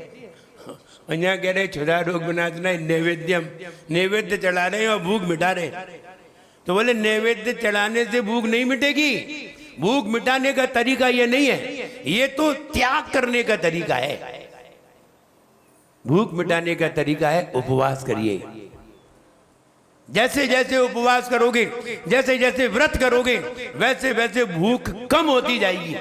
और यहाँ कह रहे क्षुधा रोग विनाशनाय नैवेद्यम, नैवेद्य चढ़ा रहे हैं और भूख मिटा रहे हैं। तो बोले नैवेद्य चढ़ाने से भूख नहीं मिटेगी। भूख मिटाने का तरीका ये नहीं है, ये तो त्याग करने का तरीका है। भूख मिटाने का तरीका है उपवास करिए। जैसे जैसे उपवास करोगे, जैसे जैसे व्रत करोगे, वैसे वैसे भूख कम होती जाएगी।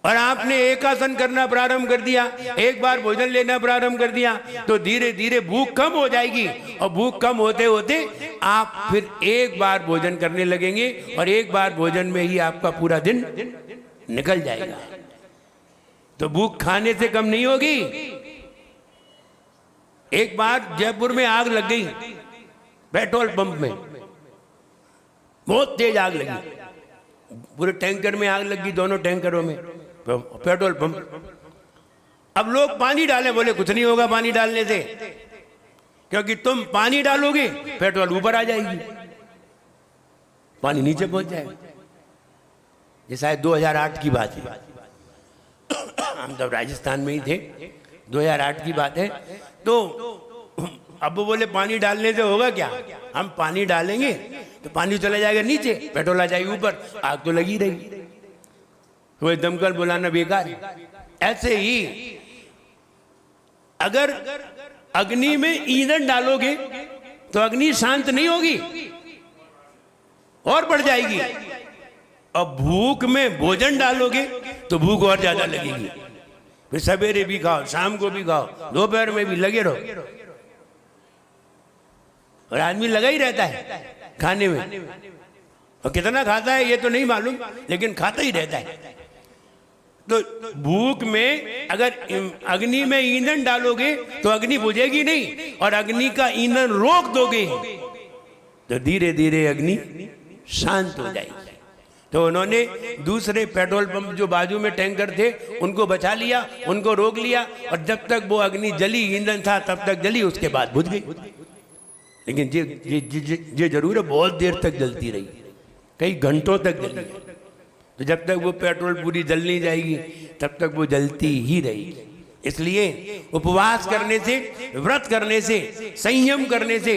और आपने एकासन करना प्रारंभ कर दिया, एक बार भोजन लेना प्रारंभ कर दिया, तो धीरे धीरे भूख कम हो जाएगी। और भूख कम होते होते आप फिर एक बार भोजन करने लगेंगे और एक बार भोजन में ही आपका पूरा दिन निकल जाएगा। तो भूख खाने से कम नहीं होगी। एक बार जयपुर में आग लग गई पेट्रोल पंप में, बहुत तेज आग लगी, पूरे टैंकर में आग लगी, दोनों टैंकरों में पेट्रोल पंप। अब लोग पानी डाले, बोले कुछ नहीं होगा पानी डालने से, क्योंकि तुम पानी डालोगे पेट्रोल ऊपर आ जाएगी, पानी नीचे पहुंच जाएगा। ये शायद 2008 की बात है, हम तब राजस्थान में ही थे, 2008 की बात है। तो अब वो बोले पानी डालने से होगा क्या, हम पानी डालेंगे तो पानी चला जाएगा नीचे, पेट्रोल आ जाएगी ऊपर, आग तो लगी रहेगी, तो दमकल बुलाना बेकार है। ऐसे ही अगर अग्नि में ईंधन डालोगे तो अग्नि शांत नहीं होगी और बढ़ जाएगी। और भूख में भोजन डालोगे तो भूख और ज्यादा लगेगी। फिर सवेरे भी खाओ, शाम को भी खाओ, दोपहर में भी लगे रहो। और आदमी लगा ही रहता है खाने में, और कितना खाता है ये तो नहीं मालूम, लेकिन खाता ही रहता है। तो भूख में अगर अग्नि में ईंधन डालोगे तो अग्नि बुझेगी नहीं, और अग्नि का ईंधन रोक दोगे तो धीरे धीरे अग्नि शांत हो जाएगी। तो उन्होंने दूसरे पेट्रोल पंप जो बाजू में टैंकर थे उनको बचा लिया, उनको रोक लिया, और जब तक वो अग्नि जली, ईंधन था तब तक जली, उसके बाद बुझ गई। लेकिन ये जरूर है बहुत देर तक जलती रही, कई घंटों तक जली। तो जब तक वो पेट्रोल पूरी जल नहीं जाएगी तब तक वो जलती ही रहेगी। इसलिए उपवास करने से, व्रत करने से, संयम करने से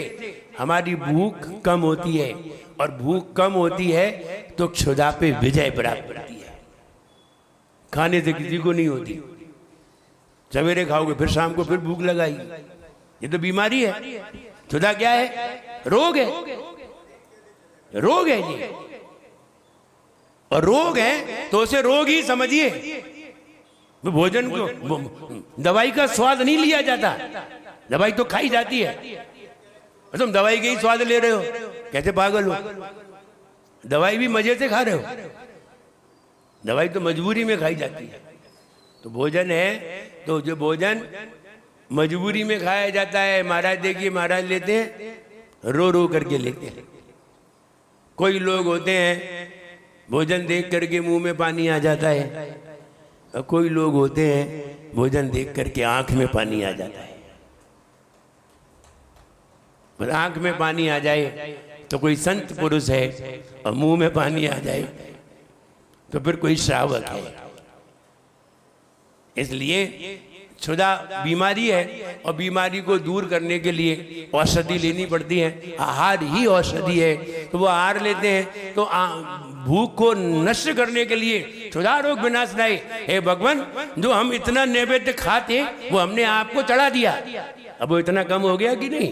हमारी भूख कम होती है, और भूख कम होती है तो क्षुधा पे विजय प्राप्त होती है। खाने से किसी को नहीं होती, सवेरे खाओगे फिर शाम को फिर भूख लगाएगी, ये तो बीमारी है। क्षुधा क्या है? रोग है, रोग है ये, और रोग है तो उसे रोग ही समझिए। भोजन को, दवाई का स्वाद नहीं लिया जाता, दवाई तो खाई जाती है। तुम दवाई के ही स्वाद ले रहे हो, कैसे पागल हो? दवाई भी मजे से खा रहे हो, दवाई तो मजबूरी में खाई जाती है। तो भोजन है तो जो भोजन मजबूरी में खाया जाता है, महाराज देखिए, महाराज लेते हैं रो रो करके लेते हैं। कोई लोग होते हैं भोजन देख करके मुंह में पानी आ जाता है, और कोई लोग होते हैं भोजन देख करके आंख में पानी आ जाता है। पर आंख में पानी आ जाए तो कोई संत पुरुष है, और मुंह में पानी आ जाए तो फिर कोई श्रावक है। इसलिए क्षुधा बीमारी है, और बीमारी को दूर करने के लिए औषधि लेनी पड़ती है। आहार ही औषधि है, तो वो आहार लेते हैं तो भूख को नष्ट करने के लिए क्षुधा रोग विनाशनाय। हे भगवान, जो हम इतना नैवेद्य खाते वो हमने आपको चढ़ा दिया, अब वो इतना कम हो गया कि नहीं?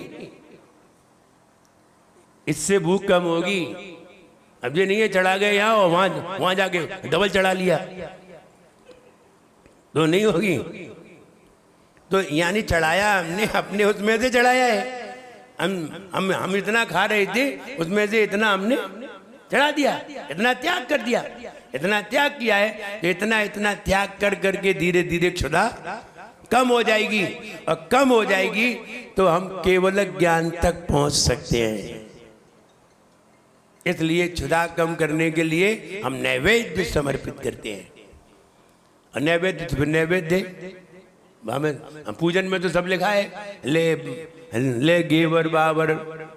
इससे भूख कम होगी। अब ये नहीं है चढ़ा गए यहाँ और वहां जाके डबल चढ़ा लिया, तो नहीं होगी। तो यानी चढ़ाया हमने अपने उसमें से चढ़ाया है। हम इतना खा रहे थे, उसमें से इतना हमने चढ़ा दिया, इतना त्याग कर दिया, इतना त्याग किया है। तो इतना त्याग कर करके धीरे धीरे क्षुधा कम हो जाएगी, और कम हो जाएगी तो हम केवल ज्ञान तक पहुंच सकते हैं। इसलिए क्षुधा कम करने के लिए हम नैवेद्य समर्पित करते हैं। और नैवेद्य हम पूजन में तो सब लिखा है, ले घेवर बावर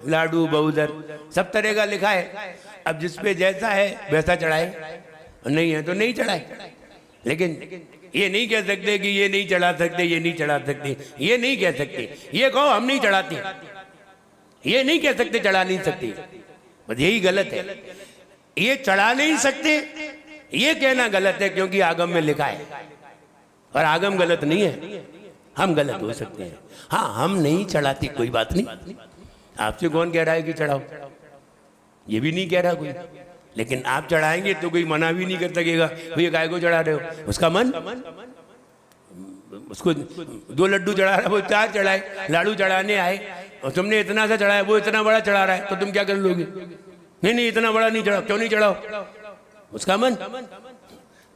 लाडू बहुदर, सब तरह का लिखा है। अब जिस पे जैसा है वैसा चढ़ाए, नहीं है तो नहीं चढ़ाए। लेकिन ये नहीं कह सकते कि ये नहीं चढ़ा सकते, ये नहीं चढ़ा सकते, ये नहीं कह सकते। ये कहो हम नहीं चढ़ाते, ये नहीं कह सकते चढ़ा नहीं सकते, बस यही गलत है। ये चढ़ा नहीं सकते ये कहना गलत है, क्योंकि आगम में लिखा है, और आगम गलत नहीं है, हम गलत हो सकते हैं। हाँ, हम नहीं चढ़ाते, कोई बात नहीं। आपसे कौन कह रहा है कि चढ़ाओ, ये भी नहीं कह रहा कोई। लेकिन आप चढ़ाएंगे तो कोई मना भी नहीं कर सकेगा, भैया गाय को चढ़ा रहे हो, उसका मन, उसको 2 लड्डू चढ़ा रहा है, वो 4 चढ़ाए, लाडू चढ़ाने आए और तुमने इतना सा चढ़ाया, वो इतना बड़ा चढ़ा रहा है, तो तुम क्या कर लोगे? नहीं इतना बड़ा नहीं चढ़ाओ, क्यों नहीं चढ़ाओ? उसका मन।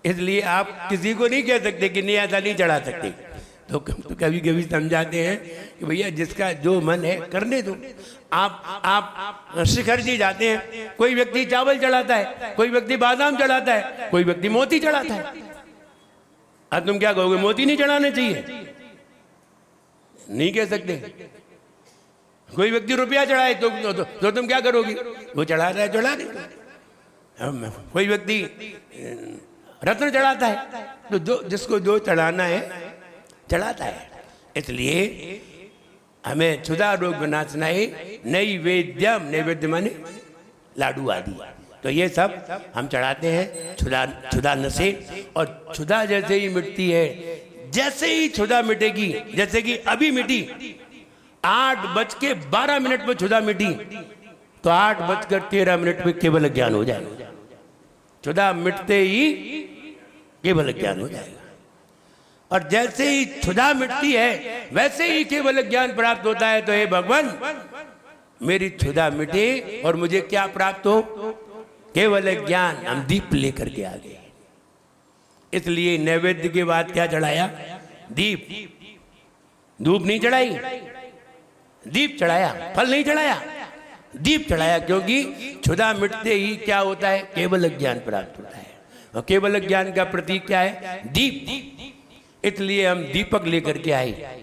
इसलिए आप किसी को नहीं कह सकते कि नहीं ऐसा नहीं चढ़ा सकते। तो कभी कभी समझाते हैं कि भैया जिसका जो मन है करने दो। आप शिखर जी जाते हैं, कोई व्यक्ति चावल चढ़ाता है, कोई व्यक्ति बादाम चढ़ाता है, कोई व्यक्ति मोती चढ़ाता है। अब तुम क्या कहोगे? मोती नहीं चढ़ाने चाहिए? नहीं कह सकते। कोई व्यक्ति रुपया चढ़ाए तो तुम क्या करोगे? वो चढ़ा रहा है, चढ़ा दे। कोई व्यक्ति रत्न चढ़ाता है, तो जो जिसको जो चढ़ाना है चढ़ाता है। इसलिए हमें क्षुधा रोग विनाशनाय नैवेद्यम, नैवेद्य माने लाडू आदि, तो ये सब हम चढ़ाते हैं क्षुधा न से। और क्षुधा जैसे ही मिटती है, जैसे ही क्षुधा मिटेगी, जैसे कि अभी मिटी 8:12 में क्षुधा मिटी, तो 8:13 में केवल ज्ञान हो जाएगा। क्षुधा मिटते ही केवल ज्ञान हो जाएगा। और जैसे ही क्षुधा मिटती है वैसे ही केवल ज्ञान प्राप्त होता है। तो हे भगवान, मेरी क्षुधा मिटे और मुझे क्या प्राप्त हो? केवल ज्ञान। हम दीप लेकर के आ गए। इसलिए नैवेद्य के बाद क्या चढ़ाया? दीप। धूप नहीं चढ़ाई, दीप चढ़ाया, फल नहीं चढ़ाया। दीप चढ़ाया, क्योंकि क्षुधा मिटते ही क्या होता है, केवल ज्ञान प्राप्त होता है। और केवल ज्ञान का प्रतीक क्या है, दीप। इसलिए हम दीपक लेकर के आए।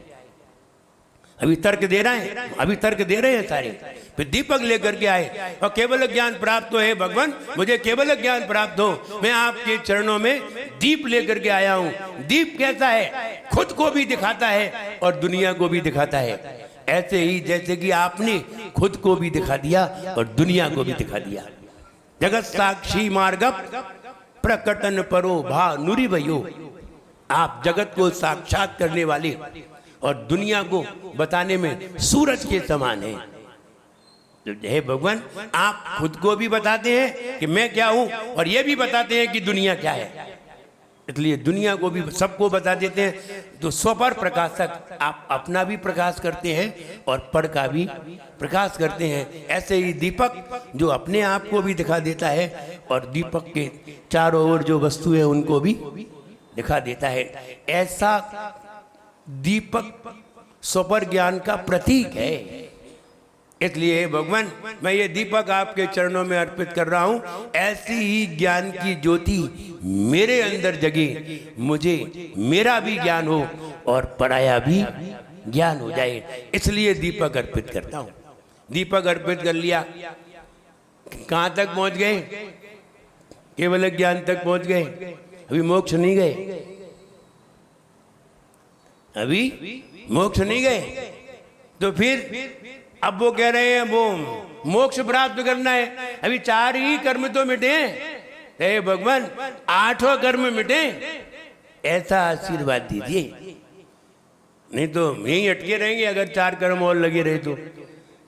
अभी तर्क दे रहे हैं, अभी तर्क दे रहे हैं सारे, फिर दीपक लेकर के आए और केवल ज्ञान प्राप्त हो। हे भगवान, मुझे केवल ज्ञान प्राप्त हो, मैं आपके चरणों में दीप लेकर के आया हूं। दीप कैसा है, खुद को भी दिखाता है और दुनिया को भी दिखाता है। ऐसे ही जैसे कि आपने खुद को भी दिखा दिया और दुनिया को भी दिखा दिया। जगत साक्षी मार्गप प्रकटन परो भा नुरी भयो। आप जगत को साक्षात करने वाले और दुनिया को बताने में सूरज के समान है। तो हे भगवान, आप खुद को भी बताते हैं कि मैं क्या हूं और ये भी बताते हैं कि दुनिया क्या है। इसलिए दुनिया को भी सबको बता देते हैं। तो स्वपर प्रकाशक, आप अपना भी प्रकाश करते हैं और पर का भी प्रकाश करते हैं। ऐसे ही दीपक जो अपने आप को भी दिखा देता है और दीपक के चारों ओर जो वस्तु है उनको भी दिखा देता है। ऐसा दीपक स्वपर ज्ञान का प्रतीक है। इसलिए भगवान, मैं ये दीपक आपके चरणों में अर्पित कर रहा हूं। ऐसी ही ज्ञान की ज्योति मेरे अंदर जगे, मुझे मेरा भी ज्ञान हो और पराया भी ज्ञान हो जाए, इसलिए दीपक अर्पित करता हूं। दीपक अर्पित कर लिया, कहां तक पहुंच गए, केवल ज्ञान तक पहुंच गए, अभी मोक्ष नहीं गए, अभी मोक्ष नहीं गए। तो फिर अब वो कह रहे हैं वो मोक्ष प्राप्त करना है, अभी 4 ही कर्म तो मिटे। हे भगवान, 8वां कर्म मिटे, ऐसा आशीर्वाद दीजिए, नहीं तो यहीं अटके रहेंगे। अगर 4 कर्म और लगे रहे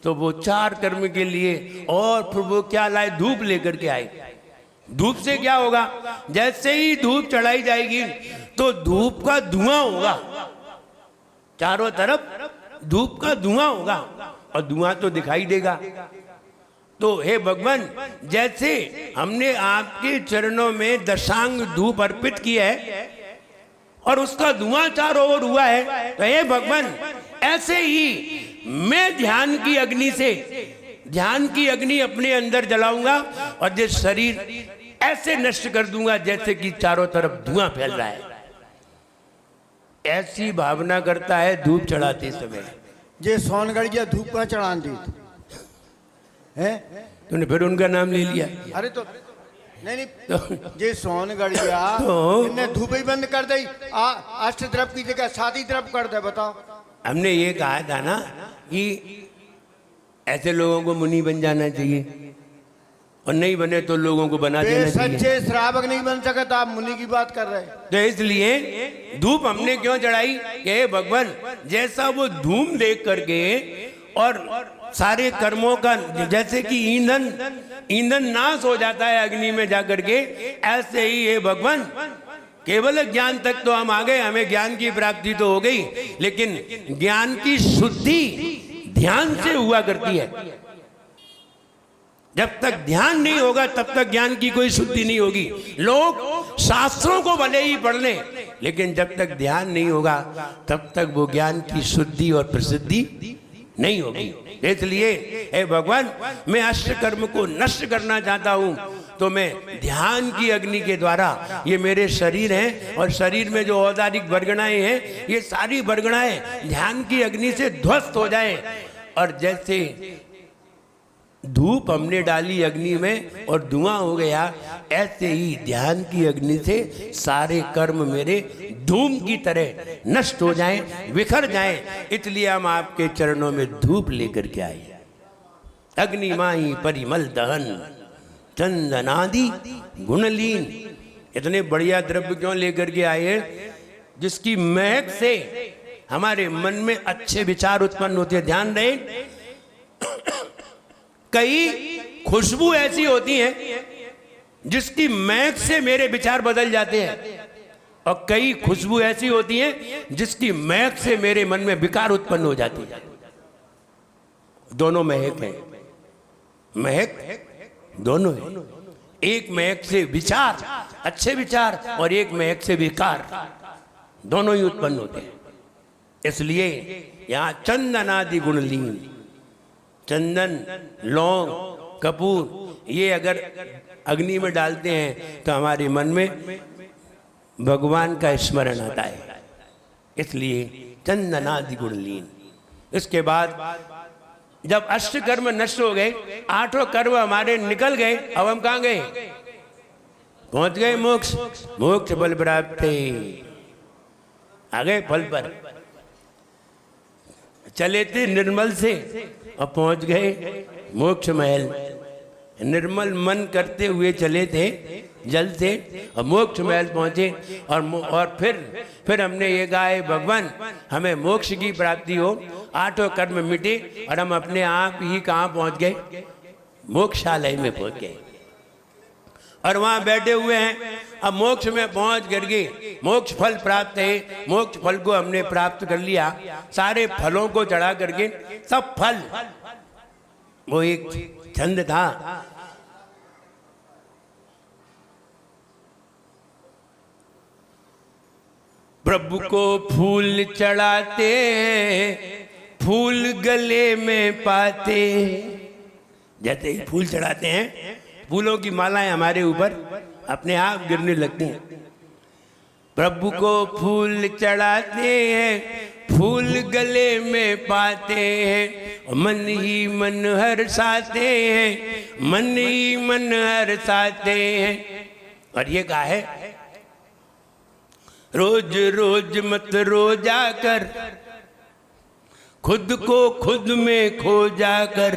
तो वो 4 कर्म के लिए और फिर वो क्या लाए, धूप लेकर के आए। धूप से क्या होगा, जैसे ही धूप चढ़ाई जाएगी तो धूप का धुआं होगा, चारों तरफ धूप का धुआं होगा और धुआं तो दिखाई देगा। तो हे भगवान, जैसे हमने आपके चरणों में दशांग धूप अर्पित किया है और उसका धुआं चारों ओर हुआ है, तो हे भगवान, ऐसे ही मैं ध्यान की अग्नि से, ध्यान की अग्नि अपने अंदर जलाऊंगा और ये शरीर ऐसे नष्ट कर दूंगा जैसे कि चारों तरफ धुआं फैल रहा है। ऐसी भावना करता है धूप चढ़ाते समय। जे सोनगढ़िया धूप का चढ़ान दी है, तूने फिर उनका नाम ले लिया। अरे तो नहीं जे सोनगढ़िया इन्हें धूप ही बंद कर दी, अष्ट द्रव की जगह 7 ही द्रव कर दे। बताओ, हमने ये कहा था ना कि ऐसे लोगों को मुनि बन जाना चाहिए और नहीं बने तो लोगों को बना देना चाहिए। सच्चे श्रावक नहीं बन सके तो आप मुनि की बात कर रहे हैं। तो इसलिए धूप हमने क्यों चढ़ाई कि भगवान, जैसा वो धूम देख करके और सारे कर्मों का जैसे कि ईंधन नाश हो जाता है अग्नि में जाकर के, ऐसे ही ये भगवान केवल ज्ञान तक तो हम आ गए, हमें ज्ञान की प्राप्ति तो हो गई, लेकिन ज्ञान की शुद्धि ध्यान से हुआ करती है। जब तक ध्यान नहीं होगा तब तक ज्ञान की कोई शुद्धि नहीं होगी। लोग शास्त्रों को भले ही पढ़ लें, लेकिन जब तक ध्यान नहीं होगा तब तक वो ज्ञान की शुद्धि और प्रसिद्धि नहीं होगी। इसलिए हे भगवान, मैं अष्ट कर्म को नष्ट करना चाहता हूं, तो मैं ध्यान की अग्नि के द्वारा, ये मेरे शरीर हैं और शरीर में जो औदारिक वर्गणाएं हैं, ये सारी वर्गणाएं ध्यान की अग्नि से ध्वस्त हो जाएं। और जैसे धूप हमने डाली अग्नि में और धुआं हो गया, ऐसे ही ध्यान की अग्नि से सारे कर्म मेरे धूम की तरह नष्ट हो जाएं, बिखर जाएं। इसलिए हम आपके चरणों में धूप लेकर के आए। अग्नि माही परिमल दहन चंदनादि गुणलीन। इतने बढ़िया द्रव्य क्यों लेकर के आए हैं, जिसकी महक से हमारे मन में अच्छे विचार उत्पन्न होते हैं। ध्यान रहे, कई खुशबू ऐसी होती हैं जिसकी महक से मेरे विचार बदल जाते हैं, और कई खुशबू ऐसी होती हैं जिसकी महक से मेरे मन में विकार उत्पन्न हो जाती है। दोनों महक है, महक दोनों है। एक महक से विचार, अच्छे विचार, और एक महक से विकार, दोनों ही उत्पन्न होते हैं। इसलिए यहां चंदनादि गुणलीन, चंदन, लौंग, कपूर, ये अगर अग्नि में डालते हैं तो हमारे मन में भगवान का स्मरण आता है, इसलिए चंदनादि गुणलीन। इसके बाद जब अष्ट कर्म नष्ट हो गए, 8 कर्म हमारे निकल गए, अब हम कहाँ गए? पहुंच गए मोक्ष। मोक्ष फल प्राप्त, आ गए फल पर। चले थे निर्मल से और पहुंच गए मोक्ष महल। निर्मल मन करते हुए चले थे जल से और मोक्ष महल पहुंचे। और फिर हमने ये कहा है भगवान हमें मोक्ष की प्राप्ति हो, 8 कर्म मिटे और हम अपने आप ही कहाँ पहुंच गए? मोक्षालय में पहुंच गए और वहां बैठे हुए हैं। अब मोक्ष में पहुंच करके मोक्ष फल प्राप्त है, मोक्ष फल को हमने प्राप्त कर लिया। सारे फलों को चढ़ा करके सब फल, वो एक छंद था, प्रभु को फूल चढ़ाते फूल गले में पाते। जैसे ही फूल चढ़ाते हैं, फूलों की मालाएं हमारे ऊपर अपने आप गिरने लगती हैं। प्रभु को फूल चढ़ाते हैं, फूल गले में पाते हैं, मन ही मन हर्षाते हैं, मन ही मन हर्षाते हैं। और ये कहा है, रोज रोज मत रोजा कर, खुद को खुद में खो जाकर।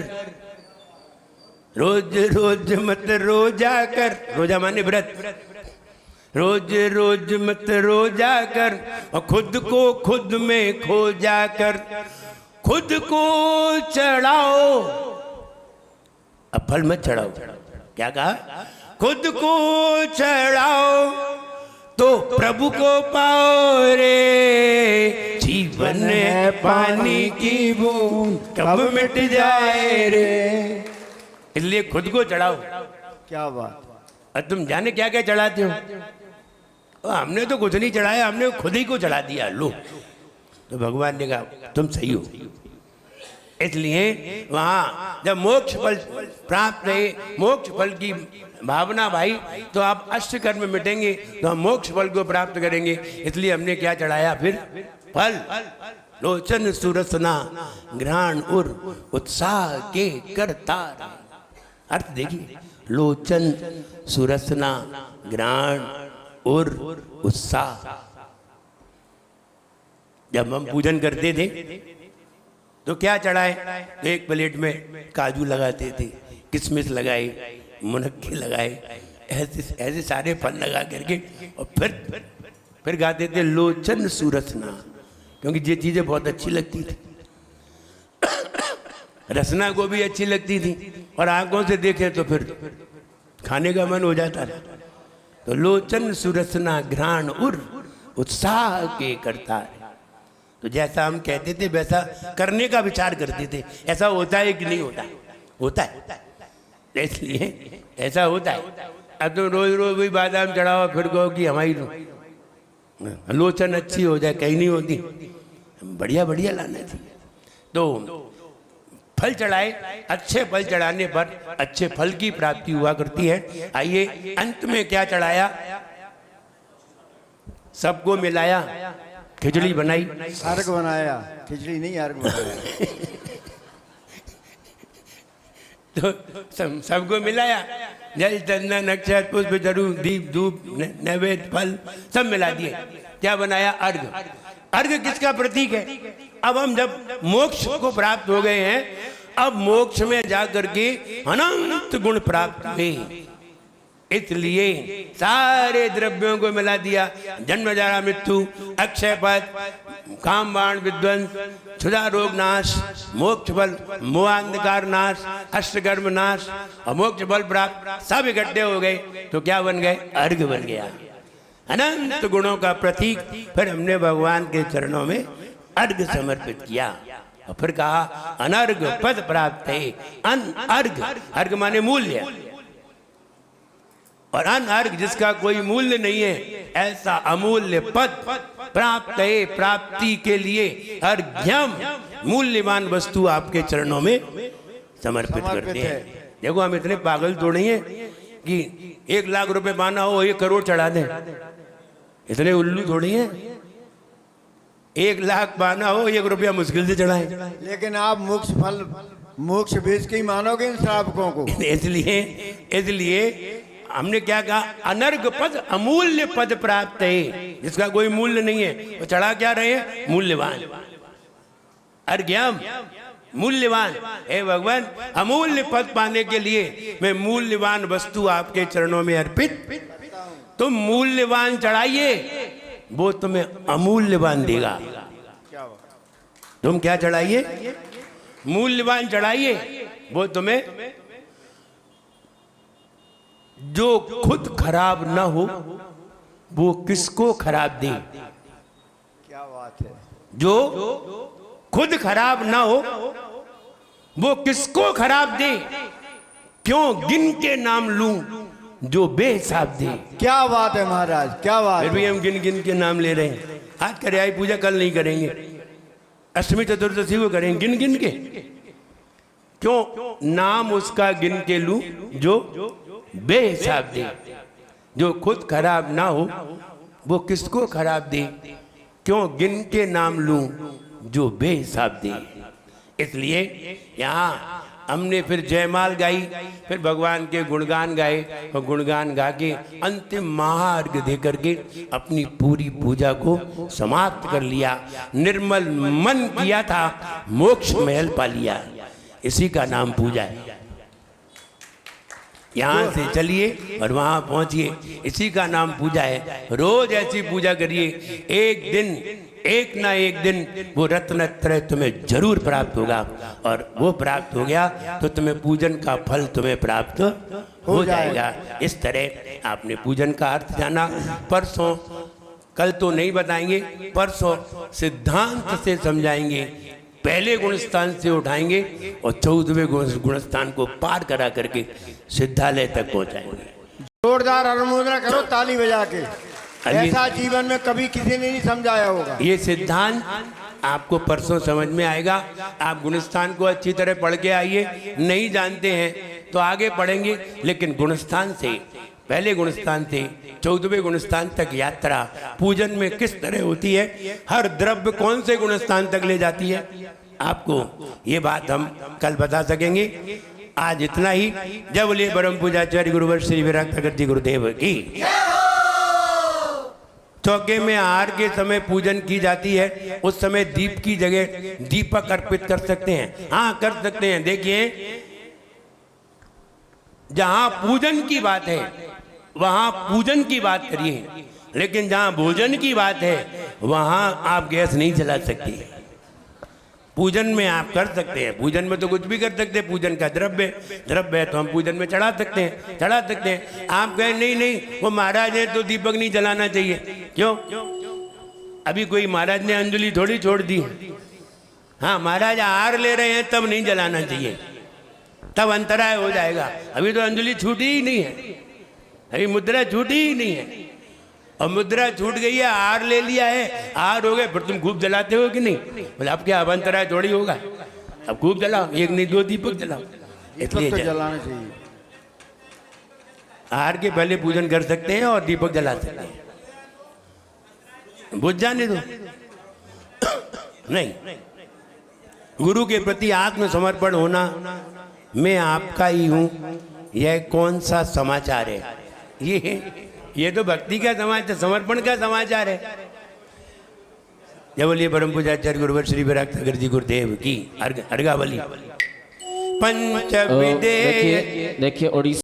रोज रोज मत रोजा कर, रोजा माने व्रत, रोज रोज मत रोजा कर और खुद को खुद में खो जाकर। खुद को चढ़ाओ, अब फल मत चढ़ाओ। क्या कहा? खुद को चढ़ाओ तो प्रभु को पाओ रे। जीवन है पानी की बूंद, कब मिट जाए रे। इसलिए खुद को चढ़ाओ। क्या बात। और तुम जाने क्या क्या चढ़ाते हो? हमने तो कुछ नहीं चढ़ाया, हमने खुद ही को चढ़ा दिया। लो, तो भगवान ने कहा तुम सही हो। इसलिए वहां जब मोक्ष फल प्राप्त है, मोक्ष फल की भावना भाई, तो आप अष्ट कर्म मिटेंगे तो हम मोक्ष फल को प्राप्त करेंगे। इसलिए हमने क्या चढ़ाया फिर? फल। लोचन सुरसना घ्राण उर उत्साह के करतार। अर्थ देखिए, लोचन सुरसना घ्राण उर उत्साह। जब हम पूजन करते थे तो क्या चढ़ाए? एक प्लेट में काजू लगाते थे, किशमिश लगाए, मुनक्के लगाए, ऐसे सारे फल लगा करके और फिर गाते थे लोचन सुरसना, क्योंकि ये चीजें बहुत अच्छी लगती थी। रसना को भी अच्छी लगती थी और आंखों से देखे तो फिर खाने का मन हो जाता था। तो लोचन सुरसना घ्राण उर उत्साह के करता है। तो जैसा हम कहते थे वैसा करने का विचार करते थे। ऐसा होता है कि नहीं होता? होता है। इसलिए ऐसा होता है। अब तुम रोज रोज भी बादाम चढ़ाओ फिर कहो कि हमारी लोचन अच्छी हो जाए, कहीं नहीं होती। बढ़िया बढ़िया लाना चाहिए। तो फल चढ़ाए, अच्छे फल चढ़ाने पर अच्छे फल की प्राप्ति हुआ करती है। आइए अंत में क्या चढ़ाया? सबको मिलाया, खिचड़ी बनाई, अर्घ बनाया। खिचड़ी नहीं, अर्घ बनाया। तो सबको मिलाया, जल चंदन अक्षत पुष्प जरूर दीप धूप नैवेद्य फल सब मिला दिए। क्या बनाया? अर्घ। अर्घ किसका प्रतीक है? अब हम जब मोक्ष को प्राप्त हो गए हैं, अब मोक्ष में जाकर के अनंत गुण प्राप्त हुए, इसलिए सारे द्रव्यों को मिला दिया। जन्म जरा मृत्यु, अक्षय पद, काम बाण विध्वंस, क्षुधा रोग नाश, मोक्ष फल, मोहांधकार नाश, अष्टकर्म नाश और मोक्ष फल प्राप्त सब इकट्ठे हो गए। तो क्या बन गए? अर्घ बन गया, अनंत गुणों का प्रतीक। फिर हमने भगवान के चरणों में अर्घ समर्पित किया और फिर कहा अनर्घ पद प्राप्त है। अर्घ, अर्घ माने मूल्य, और अनर्घ जिसका कोई मूल्य नहीं है, ऐसा अमूल्य पद प्राप्त है। प्राप्ति के लिए अर्घ्यम, मूल्यवान वस्तु आपके चरणों में समर्पित करते समर्पित हैं। देखो हम इतने पागल तो नहीं है कि 1 लाख रुपए पाना हो 1 करोड़ चढ़ा दें, इतने उल्लू थोड़ी हैं। 1 लाख पाना हो 1 रुपया मुश्किल से चढ़ाएं। लेकिन आप मोक्ष बीज के ही मानोगे इन श्रावकों को। इसलिए हमने क्या कहा, अनर्घ पद अमूल्य पद प्राप्त है, जिसका कोई मूल्य नहीं है, तो चढ़ा क्या रहे हैं, मूल्यवान अर्घ्यम, मूल्यवान। हे भगवान, अमूल्य पद पाने के लिए मैं मूल्यवान वस्तु आपके चरणों में अर्पित, तुम मूल्यवान चढ़ाइए, वो तुम्हें अमूल्यवान देगा। तुम क्या चढ़ाइए, मूल्यवान चढ़ाइए, वो तुम्हें, जो खुद खराब ना हो वो किसको खराब दे। क्या बात है। जो खुद खराब ना हो वो किसको खराब दे, क्यों गिन के नाम लूं जो बेहिसाब दे। क्या बात है महाराज, क्या बात फिर है। भी हम गिन गिन के नाम ले रहे हैं। आज करियाई पूजा कल नहीं करेंगे, अष्टमी चतुर्दशी को करेंगे गिन गिन के। क्यों, नाम उसका गिन के लूं जो बेहिसाब दे। जो खुद खराब ना हो वो किसको खराब दे, क्यों गिन के नाम लूं जो बेहिसाब दे। इसलिए यहाँ हमने फिर जयमाल गाई, फिर भगवान के गुणगान गाए, और गुणगान गा के अंतिम महार्घ दे करके अपनी पूरी पूजा को समाप्त कर लिया। निर्मल मन किया था, मोक्ष महल पा लिया। इसी का नाम पूजा है। यहाँ से चलिए और वहाँ पहुँचिए, इसी का नाम पूजा है। रोज ऐसी पूजा करिए, एक दिन, एक ना एक दिन वो रत्नत्रय तुम्हें जरूर प्राप्त होगा, और वो प्राप्त हो गया तो तुम्हें पूजन का फल तुम्हें प्राप्त हो जाएगा। इस तरह आपने पूजन का अर्थ जाना। परसों, कल तो नहीं बताएंगे, परसों सिद्धांत से समझाएंगे। पहले गुणस्थान से उठाएंगे और 14वें गुणस्थान को पार करा करके सिद्धालय तक पहुंचाएंगे। जोरदार अनुमोदन करो ताली बजा के। ऐसा जीवन में कभी किसी ने नहीं समझाया होगा। ये सिद्धांत आपको परसों समझ में आएगा। आप गुणस्थान को अच्छी तरह पढ़ के आइए। नहीं जानते हैं तो आगे पढ़ेंगे, लेकिन गुणस्थान से, पहले गुणस्थान से 14वें गुणस्थान तक यात्रा पूजन में किस तरह होती है, हर द्रव्य कौन से गुणस्थान तक ले जाती है, आपको ये बात हम कल बता सकेंगे। आज इतना ही। जय बोलिए परम पूज्याचार्य गुरुवर श्री विराट भगत जी गुरुदेव की। चौके में आहार के समय पूजन की जाती है, उस समय दीप की जगह दीपक अर्पित कर सकते हैं। हाँ, कर सकते हैं। देखिए, जहां पूजन की बात है वहां पूजन की बात करिए, लेकिन जहां भोजन की बात है वहां आप गैस नहीं जला सकते। पूजन में आप कर सकते हैं, पूजन में तो कुछ भी कर सकते हैं। पूजन का द्रव्य है तो हम पूजन में चढ़ा सकते हैं। आप कहें नहीं नहीं वो महाराज है तो दीपक नहीं जलाना चाहिए। क्यों? अभी कोई महाराज ने अंजलि थोड़ी छोड़ दी। हाँ, महाराज आहार ले रहे हैं तब नहीं जलाना चाहिए, तब अंतराय हो जाएगा। अभी तो अंजलि छूटी ही नहीं है, अभी मुद्रा छूटी ही नहीं है। और मुद्रा छूट गई है, आहार ले लिया है, आहार हो गए, फिर तुम खूब जलाते हो कि नहीं? बोले अब क्या, अब अंतराय थोड़ी होगा, अब खूब जलाओ, 1 नहीं 2 दीपक जलाओ। इसलिए तो जलाना चाहिए। आहार के पहले पूजन कर सकते हैं और दीपक जला सकते हैं। बुझ जाने दो। नहीं, गुरु के प्रति आत्मसमर्पण होना, मैं आपका ही हूं, यह कौन सा समाचार है? ये तो भक्ति का समाचार, समर्पण का समाचार है। जय बोलिए परम पूज्याचार्य गुरुवर श्री विराट भगत जी गुरुदेव की। अर्घावली पंच विदेय। देखिए उड़ीसा